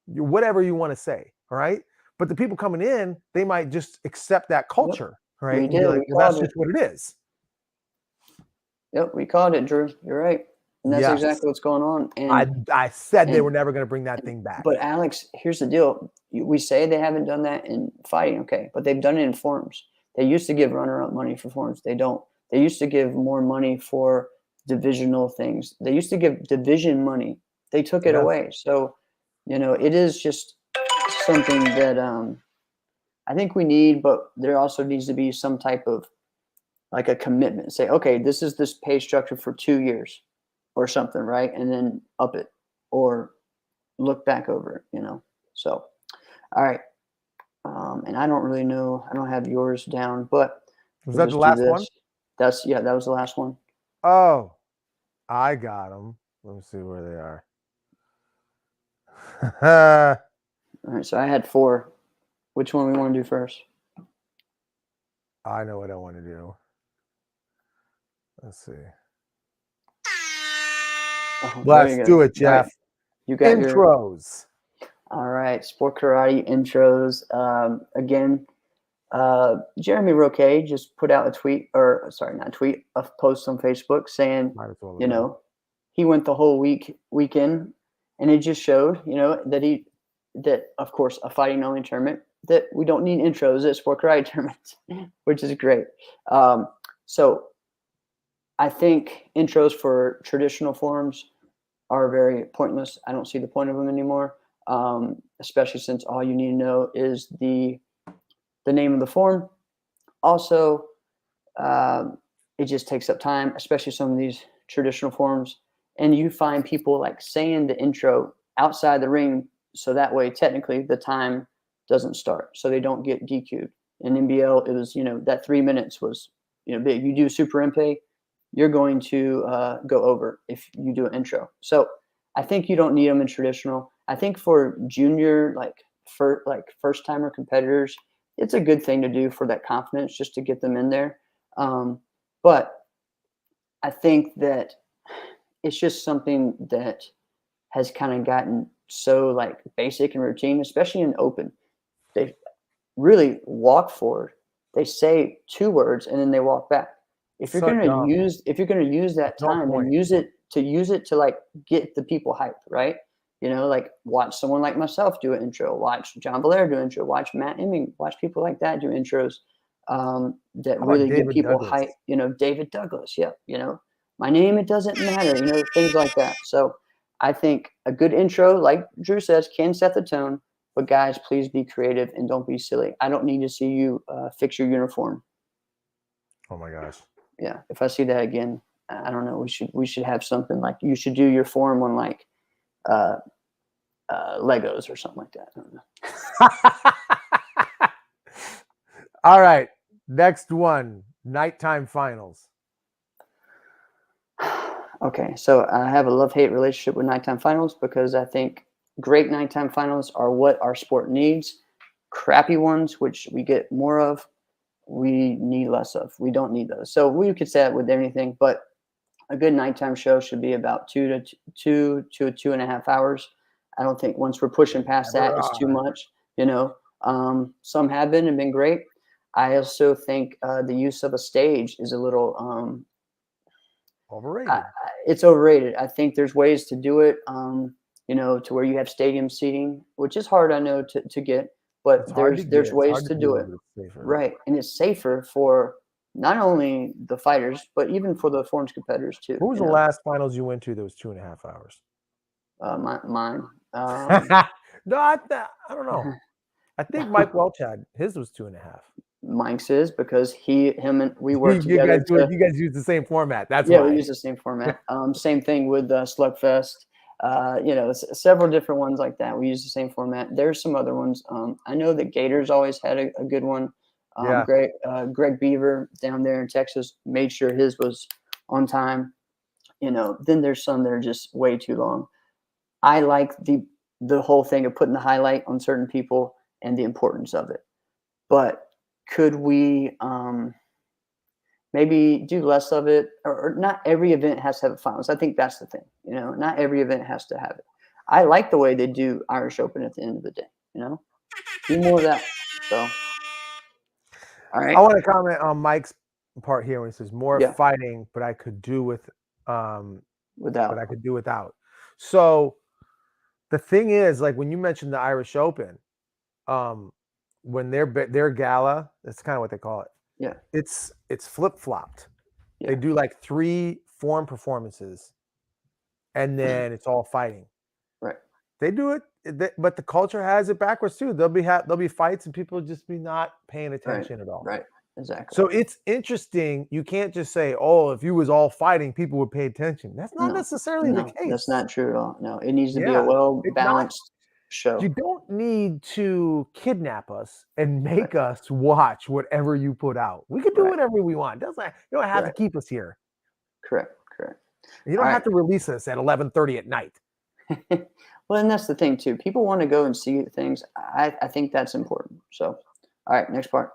whatever you want to say. All right. But the people coming in, they might just accept that culture, right? We And be did. like, We well, that's called just what it is. Yep, we called it, Drew. You're right. And that's Yes. exactly what's going on. And I said they were never going to bring that thing back. But Alex, here's the deal. We say they haven't done that in fighting, okay, but they've done it in forms. They used to give runner-up money for forms. They don't. They used to give more money for divisional things. They used to give division money. They took it away. So, it is just something that I think we need, but there also needs to be some type of like a commitment. Say, okay, this is this pay structure for 2 years or something, right? And then up it or look back over it, So, all right. And I don't really know. I don't have yours down, but Was that the last one? That was the last one. Oh, I got them. Let me see where they are. All right. So I had 4. Which one we want to do first? I know what I want to do. Let's see. Let's do it, Jeff. Right. You got intros. All right. Sport karate intros. Again, Jeremy Roque just put out a tweet, or sorry, not a tweet, a post on Facebook saying, he went the whole weekend, and it just showed, that of course a fighting only tournament, that we don't need intros at sport karate tournaments, which is great. So I think intros for traditional forms are very pointless. I don't see the point of them anymore, especially since all you need to know is the name of the form. Also, it just takes up time, especially some of these traditional forms. And you find people like saying the intro outside the ring, so that way technically the time doesn't start, so they don't get DQ'd. In NBL, it was, that 3 minutes was, big. You do super MP, you're going to go over if you do an intro. So I think you don't need them in traditional. I think for junior, first timer competitors, it's a good thing to do for that confidence, just to get them in there. But I think that it's just something that has kind of gotten so basic and routine, especially in open. They really walk forward. They say 2 words and then they walk back. If you're gonna use that time, then use it to get the people hyped, right? Watch someone like myself do an intro, watch John Belair do an intro, watch Matt Emming, watch people like that do intros that really get people hyped. David Douglas, my name, it doesn't matter, things like that. So I think a good intro, like Drew says, can set the tone. But guys, please be creative and don't be silly. I don't need to see you fix your uniform. Oh my gosh. Yeah, if I see that again, I don't know. We should have something like you should do your form on like Legos or something like that. I don't know. All right, next one, nighttime finals. Okay, so I have a love-hate relationship with nighttime finals because I think great nighttime finals are what our sport needs. Crappy ones, which we get more of, we need less of. We don't need those. So we could say that with anything, but a good nighttime show should be about 2.5 hours. I don't think once we're pushing past that, it's too much. Some have been and been great. I also think the use of a stage is a little Overrated. It's overrated. I think there's ways to do it, to where you have stadium seating, which is hard, I know, to get, but there's ways to do it. Right. And it's safer for not only the fighters, but even for the forms competitors too. Who was the last finals you went to that was 2.5 hours? Mine. No, I don't know. I think Mike Welch had his was 2.5. Mike's is because him and we worked together. You guys use the same format. That's why we use the same format. Same thing with Slugfest. Several different ones like that. We use the same format. There's some other ones. I know that Gators always had a good one. Greg Beaver down there in Texas made sure his was on time. Then there's some that are just way too long. I like the whole thing of putting the highlight on certain people and the importance of it. But could we maybe do less of it, or not every event has to have a finals? I think that's the thing. Not every event has to have it. I like the way they do Irish Open at the end of the day. Do more of that. So, all right. I want to comment on Mike's part here when he says more fighting, but I could do without. But I could do without. So the thing is, like when you mentioned the Irish Open, when their gala, that's kind of what they call it. Yeah. It's flip-flopped. Yeah. They do like 3 form performances and then it's all fighting. Right. They do it, but the culture has it backwards too. There'll be fights and people just be not paying attention at all. Right. Exactly. So it's interesting. You can't just say, "Oh, if you was all fighting, people would pay attention." That's not necessarily the case. That's not true at all. No, it needs to be a well-balanced show. You don't need to kidnap us and make us watch whatever you put out. We can do whatever we want. You don't have to keep us here. Correct. You don't have to release us at 11:30 at night. Well, and that's the thing too. People want to go and see things. I think that's important. So, all right, next part.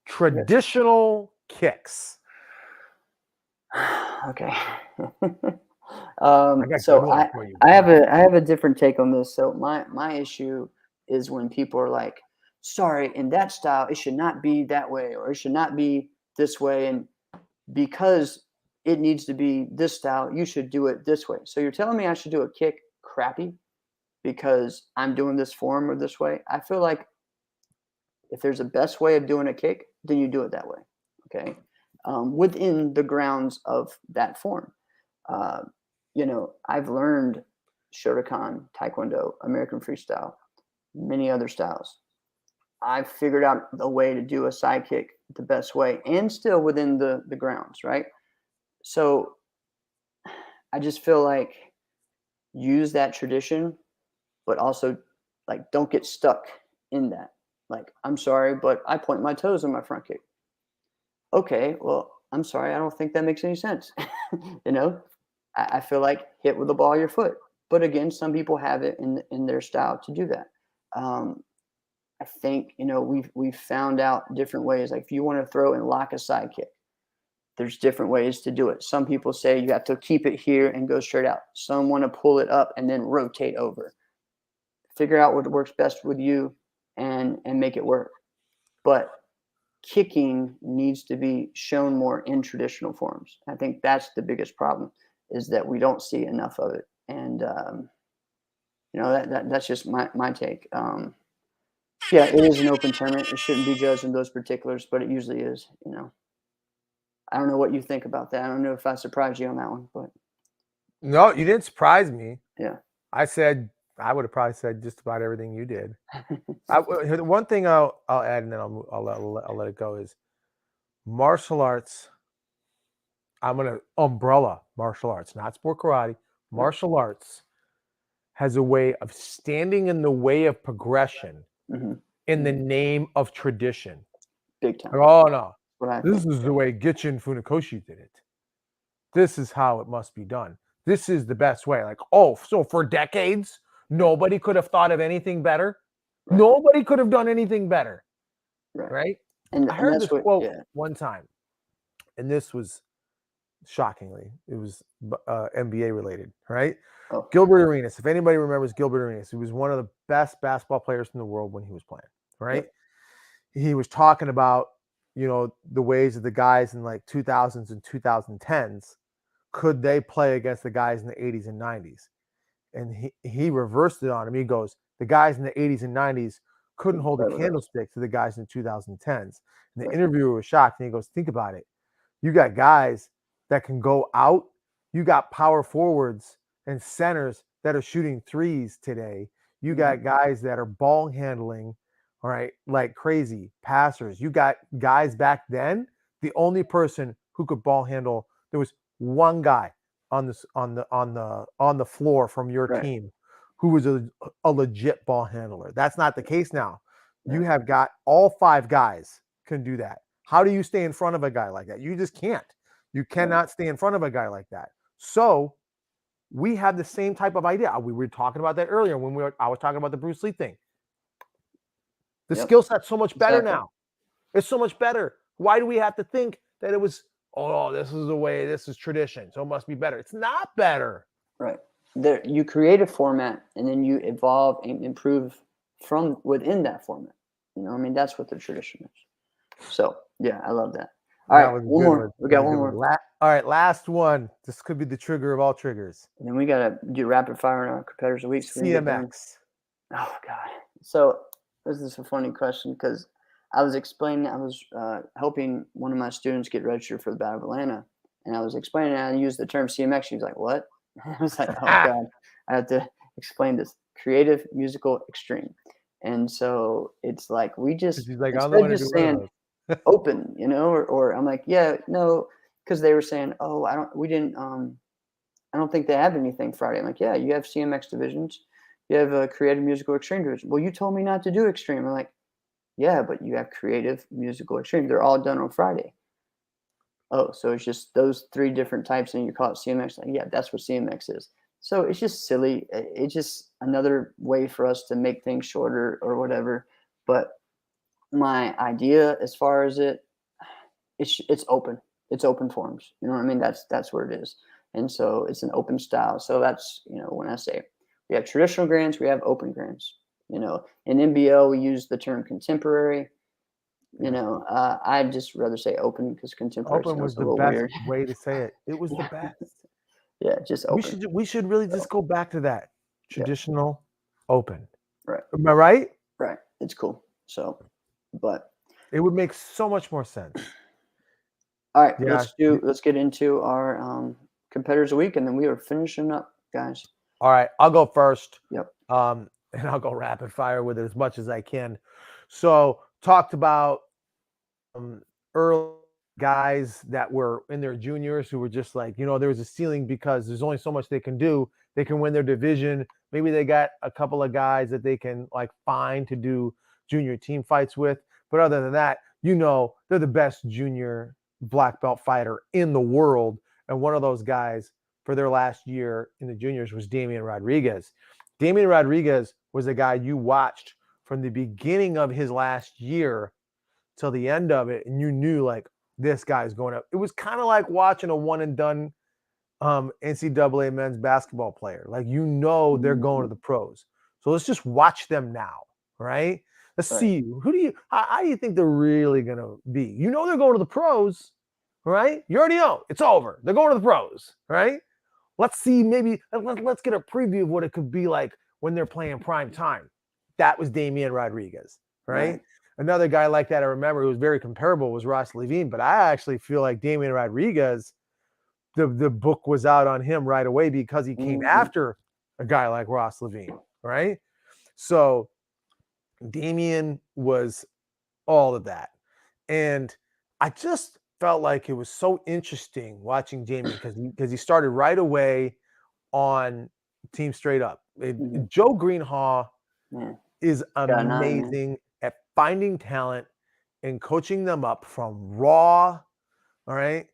Traditional kicks. Okay. So I have a different take on this. So my issue is when people are like, sorry, in that style, it should not be that way, or it should not be this way. And because it needs to be this style, you should do it this way. So you're telling me I should do a kick crappy because I'm doing this form or this way? I feel like if there's a best way of doing a kick, then you do it that way. Okay. Within the grounds of that form. I've learned Shotokan, Taekwondo, American Freestyle, many other styles. I've figured out a way to do a side kick the best way and still within the grounds, right? So I just feel like use that tradition, but also like don't get stuck in that. Like, I'm sorry, but I point my toes in my front kick. Okay, well, I'm sorry, I don't think that makes any sense. I feel like hit with the ball of your foot. But again, some people have it in their style to do that. I think, we've found out different ways. Like if you want to throw and lock a side kick, there's different ways to do it. Some people say you have to keep it here and go straight out. Some want to pull it up and then rotate over. Figure out what works best with you and make it work. But kicking needs to be shown more in traditional forms. I think that's the biggest problem, is that we don't see enough of it. And, that's just my take. Yeah, it is an open tournament. It shouldn't be judged in those particulars, but it usually is, I don't know what you think about that. I don't know if I surprised you on that one, but. No, you didn't surprise me. Yeah. I would have probably said just about everything you did. One thing I'll add, and then I'll let it go, is martial arts I'm going to umbrella martial arts, not sport karate. Martial arts has a way of standing in the way of progression in the name of tradition. Big time. Like, oh, no. What This is the way Gichin Funakoshi did it. This is how it must be done. This is the best way. Like, oh, so for decades, nobody could have thought of anything better. Right. Nobody could have done anything better. Right? And I heard that's this quote one time, and this was shockingly, it was NBA related, right? Oh. Gilbert Arenas. If anybody remembers Gilbert Arenas, he was one of the best basketball players in the world when he was playing, right? Yep. He was talking about, you know, the ways of the guys in like 2000s and 2010s, could they play against the guys in the 80s and 90s? And he reversed it on him. He goes, the guys in the 80s and 90s couldn't hold a candlestick to the guys in the 2010s. And the interviewer was shocked, and he goes, think about it. You got guys that can go out. You got power forwards and centers that are shooting threes today. You got guys that are ball handling, all right, like crazy passers. You got guys back then. The only person who could ball handle, there was one guy on the floor from your team who was a legit ball handler. That's not the case now. You have got all 5 guys can do that. How do you stay in front of a guy like that? You just can't. You cannot stay in front of a guy like that. So we have the same type of idea. We were talking about that earlier when I was talking about the Bruce Lee thing. The skill set's so much better now. It's so much better. Why do we have to think that it was, oh, this is the way, this is tradition, so it must be better? It's not better. Right. There, you create a format, and then you evolve and improve from within that format. You know, I mean, that's what the tradition is. So, yeah, I love that. All right, one more. We got one more. All right, last one. This could be the trigger of all triggers. And then we got to do rapid fire on our competitors of the week. So CMX. Oh, God. So this is a funny question because I was helping one of my students get registered for the Battle of Atlanta. And I was explaining how to use the term CMX. She was like, what? I was like, oh, God. I have to explain this. Creative Musical Extreme. And so it's like we just, like, instead of just saying open, you know, or I'm like, yeah, no, because they were saying, oh, I don't think they have anything Friday. I'm like, yeah, you have CMX divisions. You have a Creative Musical Extreme division. Well, you told me not to do Extreme. I'm like, yeah, but you have Creative Musical Extreme. They're all done on Friday. Oh, so it's just those 3 different types, and you call it CMX. Like, yeah, that's what CMX is. So it's just silly. It's just another way for us to make things shorter or whatever. But my idea, as far as it's open. It's open forms. You know what I mean? That's where it is. And so it's an open style. So that's, you know, when I say we have traditional grands, we have open grands. You know, in NBL we use the term contemporary. You know, I'd just rather say open because contemporary open was a the little best weird. way to say it. It was the best. Yeah, just open. We should really just go back to that. Traditional, open. Right. Am I right? Right. It's cool. So, but it would make so much more sense. All right, let's get into our competitors of the week, and then we are finishing up, guys. All right, I'll go first. Yep. And I'll go rapid fire with it as much as I can. So talked about early guys that were in their juniors who were just like, you know, there was a ceiling because there's only so much they can do. They can win their division. Maybe they got a couple of guys that they can like find to do junior team fights with. But other than that, you know, they're the best junior black belt fighter in the world. And one of those guys for their last year in the juniors was Damian Rodriguez. Damian Rodriguez was a guy you watched from the beginning of his last year till the end of it. And you knew like this guy's going up. It was kind of like watching a one and done NCAA men's basketball player. Like, you know, they're going to the pros. So let's just watch them now. Right. Let's see. How do you think they're really going to be? You know, they're going to the pros, right? You already know it's over. They're going to the pros, right? Let's see. Maybe let's get a preview of what it could be like when they're playing prime time. That was Damian Rodriguez, right? Another guy like that I remember who was very comparable was Ross Levine, but I actually feel like Damian Rodriguez, the book was out on him right away because he came after a guy like Ross Levine, right? So Damian was all of that. And I just felt like it was so interesting watching Jamie because he started right away on Team Straight Up. Mhm. Joe Greenhaw Man, is got an eye, man. amazing at finding talent and coaching them up from raw, all right,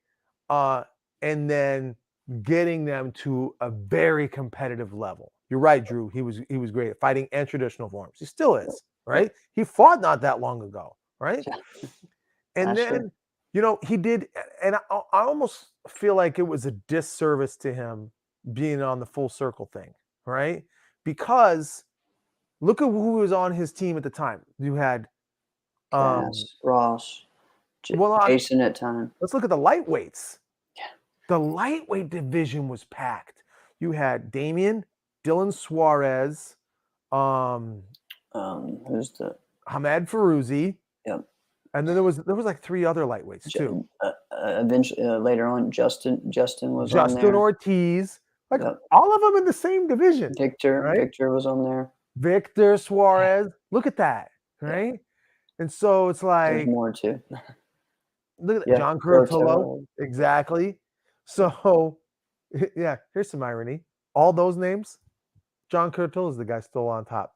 and then getting them to a very competitive level. You're right, Drew. He was great at fighting and traditional forms. He still is, right? He fought not that long ago, right? Yeah. And That's then, true. he did, and I almost feel like it was a disservice to him being on the Full Circle thing, right? Because look at who was on his team at the time. You had, Cass, Ross, well, Jason at time. let's look at the lightweights. Yeah. The lightweight division was packed. You had Damian, Dylan Suarez, Who's the Hamed Farouzi, Yep. and then there was like 3 other lightweights too. Eventually, later on, Justin was on Justin there. Ortiz, like Yep. all of them in the same division. Victor right? was on there. Victor Suarez, look at that, right? And so it's There's like, more too. look at that, Yeah, John Curtillo, Curtillo. exactly. So, yeah, here's some irony. All those names, John Curtillo is the guy still on top.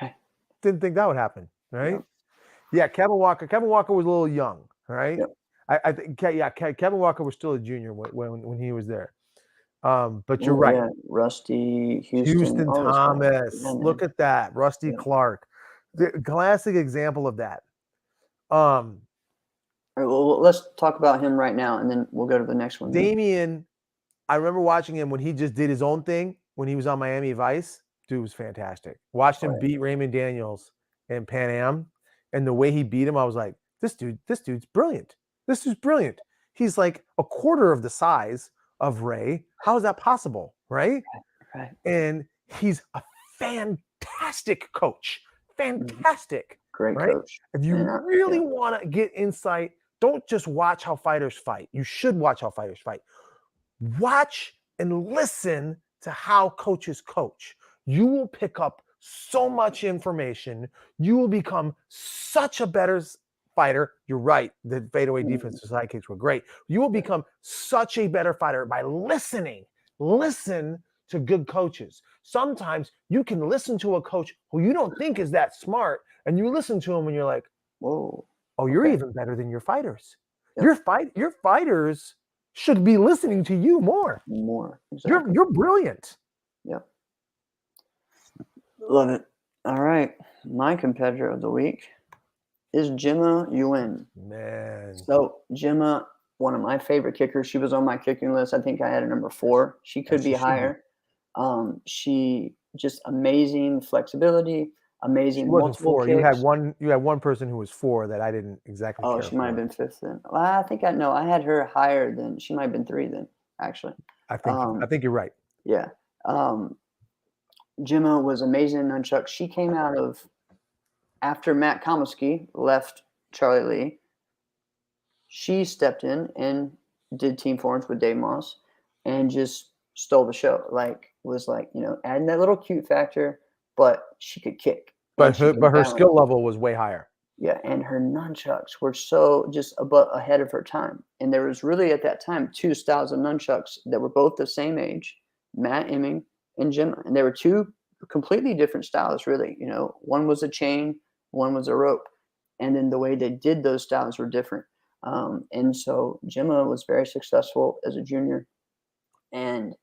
Right. Didn't think that would happen, right? Yep. Yeah, Kevin Walker. Kevin Walker was a little young, right? Yep. I think, Kevin Walker was still a junior when he was there. But you're right. Yeah, Rusty, Houston all those guys. Thomas. Yeah, Look man. at that. Rusty Yeah. Clark. The classic example of that. All right, well, let's talk about him right now, and then we'll go to the next one. Damian, I remember watching him when he just did his own thing when he was on Miami Vice. Dude was fantastic. Watched him beat Raymond Daniels in Pan Am, and the way he beat him, I was like, this dude's brilliant. This dude's brilliant. He's like a quarter of the size of Ray. How is that possible, right? Right. And he's a fantastic coach. Fantastic. Great right? coach. If you And, really want to get insight, don't just watch how fighters fight. You should watch how fighters fight. Watch and listen to how coaches coach. You will pick up so much information. You will become such a better fighter. You're right. The fadeaway defensive side kicks were great. You will become such a better fighter by listening. Listen to good coaches. Sometimes you can listen to a coach who you don't think is that smart, and you listen to him and you're like, whoa, oh, you're even better than your fighters. Yep. Your fighters should be listening to you more. Exactly. You're brilliant. Yep. Love it. All right. My competitor of the week is Gemma Yuen. Man. So Gemma, one of my favorite kickers. She was on my kicking list. I think I had her number 4. She could be higher. She just amazing flexibility, amazing she wasn't multiple 4. kicks. You had one person who was 4 that I didn't exactly care she might have for. been 5th then. Well, I think I had her higher than she might have been 3 then, actually. I think you're right. Yeah. Gemma was amazing in nunchucks. She came out of after Matt Komoski left Charlie Lee. She stepped in and did team forms with Dave Moss and just stole the show. Adding that little cute factor, but she could kick. But her skill level was way higher. Yeah, and her nunchucks were so just ahead of her time. And there was really at that time 2 styles of nunchucks that were both the same age, Matt Emming and Gemma. And there were 2 completely different styles, really. One was a chain, one was a rope. And then the way they did those styles were different. And so Gemma was very successful as a junior and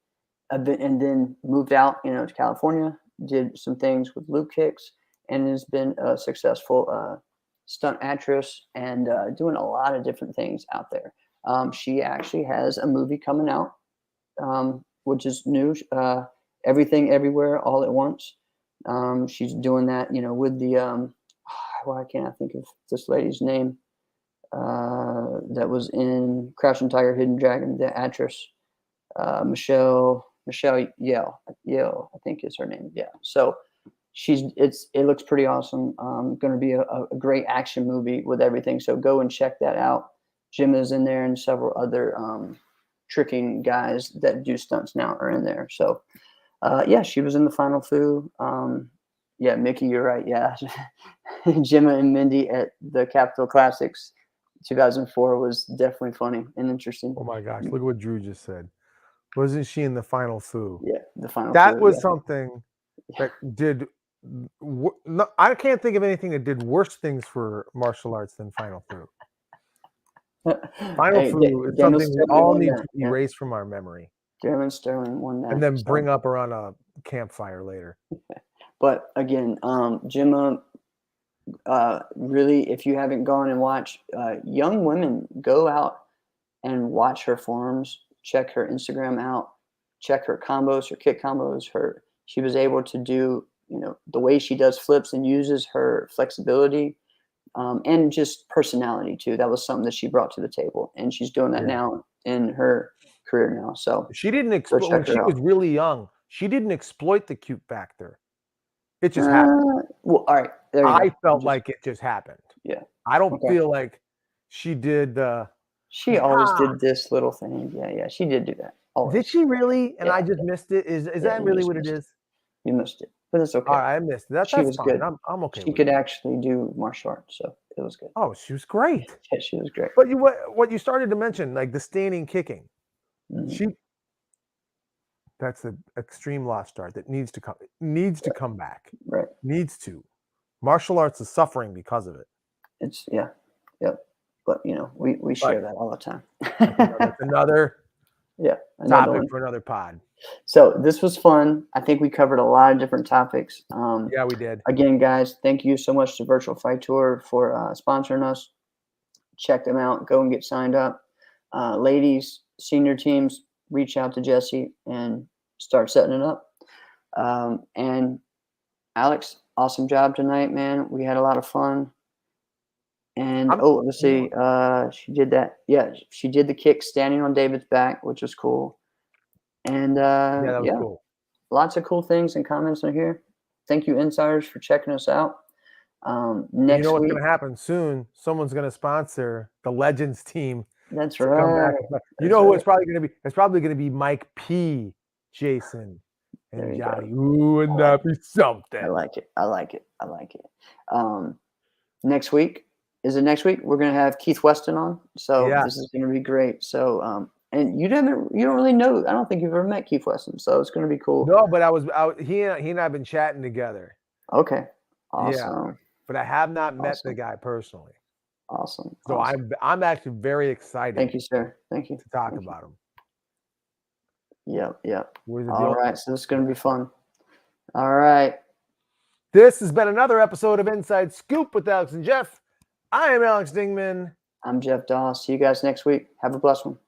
then moved out, to California, did some things with loop kicks, and has been a successful stunt actress and doing a lot of different things out there. She actually has a movie coming out, which is new, Everything Everywhere All at Once. She's doing that, with the why can't I think of this lady's name? That was in Crouching Tiger, Hidden Dragon, the actress, Michelle Yale, I think is her name. Yeah. So it looks pretty awesome. Going to be a great action movie with everything. So go and check that out. Jim is in there, and several other tricking guys that do stunts now are in there. So she was in the final few. Mickey, you're right. Yeah. Gemma and Mindy at the Capitol Classics 2004 was definitely funny and interesting. Oh my gosh, look at what Drew just said. Wasn't she in the Final Fu? Yeah, the final. That four, was yeah. something that did. No, I can't think of anything that did worse things for martial arts than Final Fu. Final Hey, Fu is Daniel something we Sterling all won need that, to yeah. erase from our memory Gilbert Sterling won that. and then so. bring up around a campfire later. But again, Gemma, really, if you haven't gone and watched, young women, go out and watch her forms. Check her Instagram out. Check her combos, her kick combos. She was able to do, the way she does flips and uses her flexibility and just personality too. That was something that she brought to the table, and she's doing that now in her career now. So She didn't go exploit check when she her was out. really young. She didn't exploit the cute factor. It just happened. Well, all right. There you I go. felt like it just happened. Yeah. I don't Okay. feel like she did the. She always did this little thing. Yeah, she did do that. Always. Did she really? And I Yeah, just missed it. Is that you really just what it missed is? You missed it, but it's okay. All right, I missed it. That's She was fine. good. I'm okay She with could it. actually do martial arts, so it was good. Oh, she was great. Yeah, she was great. But what you started to mention, like the standing kicking, Mhm. that's an extreme lost art that needs to come back. Right. Needs to. Martial arts is suffering because of it. It's yep. But we share that all the time. That's another topic for another pod. So this was fun. I think we covered a lot of different topics. Yeah, we did. Again, guys, thank you so much to Virtual Fight Tour for sponsoring us. Check them out. Go and get signed up. Ladies, senior teams, reach out to Jesse and start setting it up. And Alex, awesome job tonight, man. We had a lot of fun. And let's see. She did that. Yeah, she did the kick standing on David's back, which was cool. And that was cool. Lots of cool things and comments on here. Thank you, insiders, for checking us out. Next you know what's week, going to happen soon? Someone's going to sponsor the Legends team. That's to right. Come back. You know who it's probably going to be? It's probably going to be Mike P, Jason, and Johnny. Ooh, wouldn't that be something? I like it. Next week. Is it next week? We're going to have Keith Weston on. So this is going to be great. So, and you don't really know. I don't think you've ever met Keith Weston. So it's going to be cool. No, but he and I have been chatting together. Okay. Awesome. Yeah, but I have not met the guy personally. Awesome. So I'm actually very excited. Thank you, sir. Thank you. To talk about him. Yep. All right. So this is going to be fun. All right. This has been another episode of Inside Scoop with Alex and Jeff. I am Alex Dingman. I'm Jeff Doss. See you guys next week. Have a blessed one.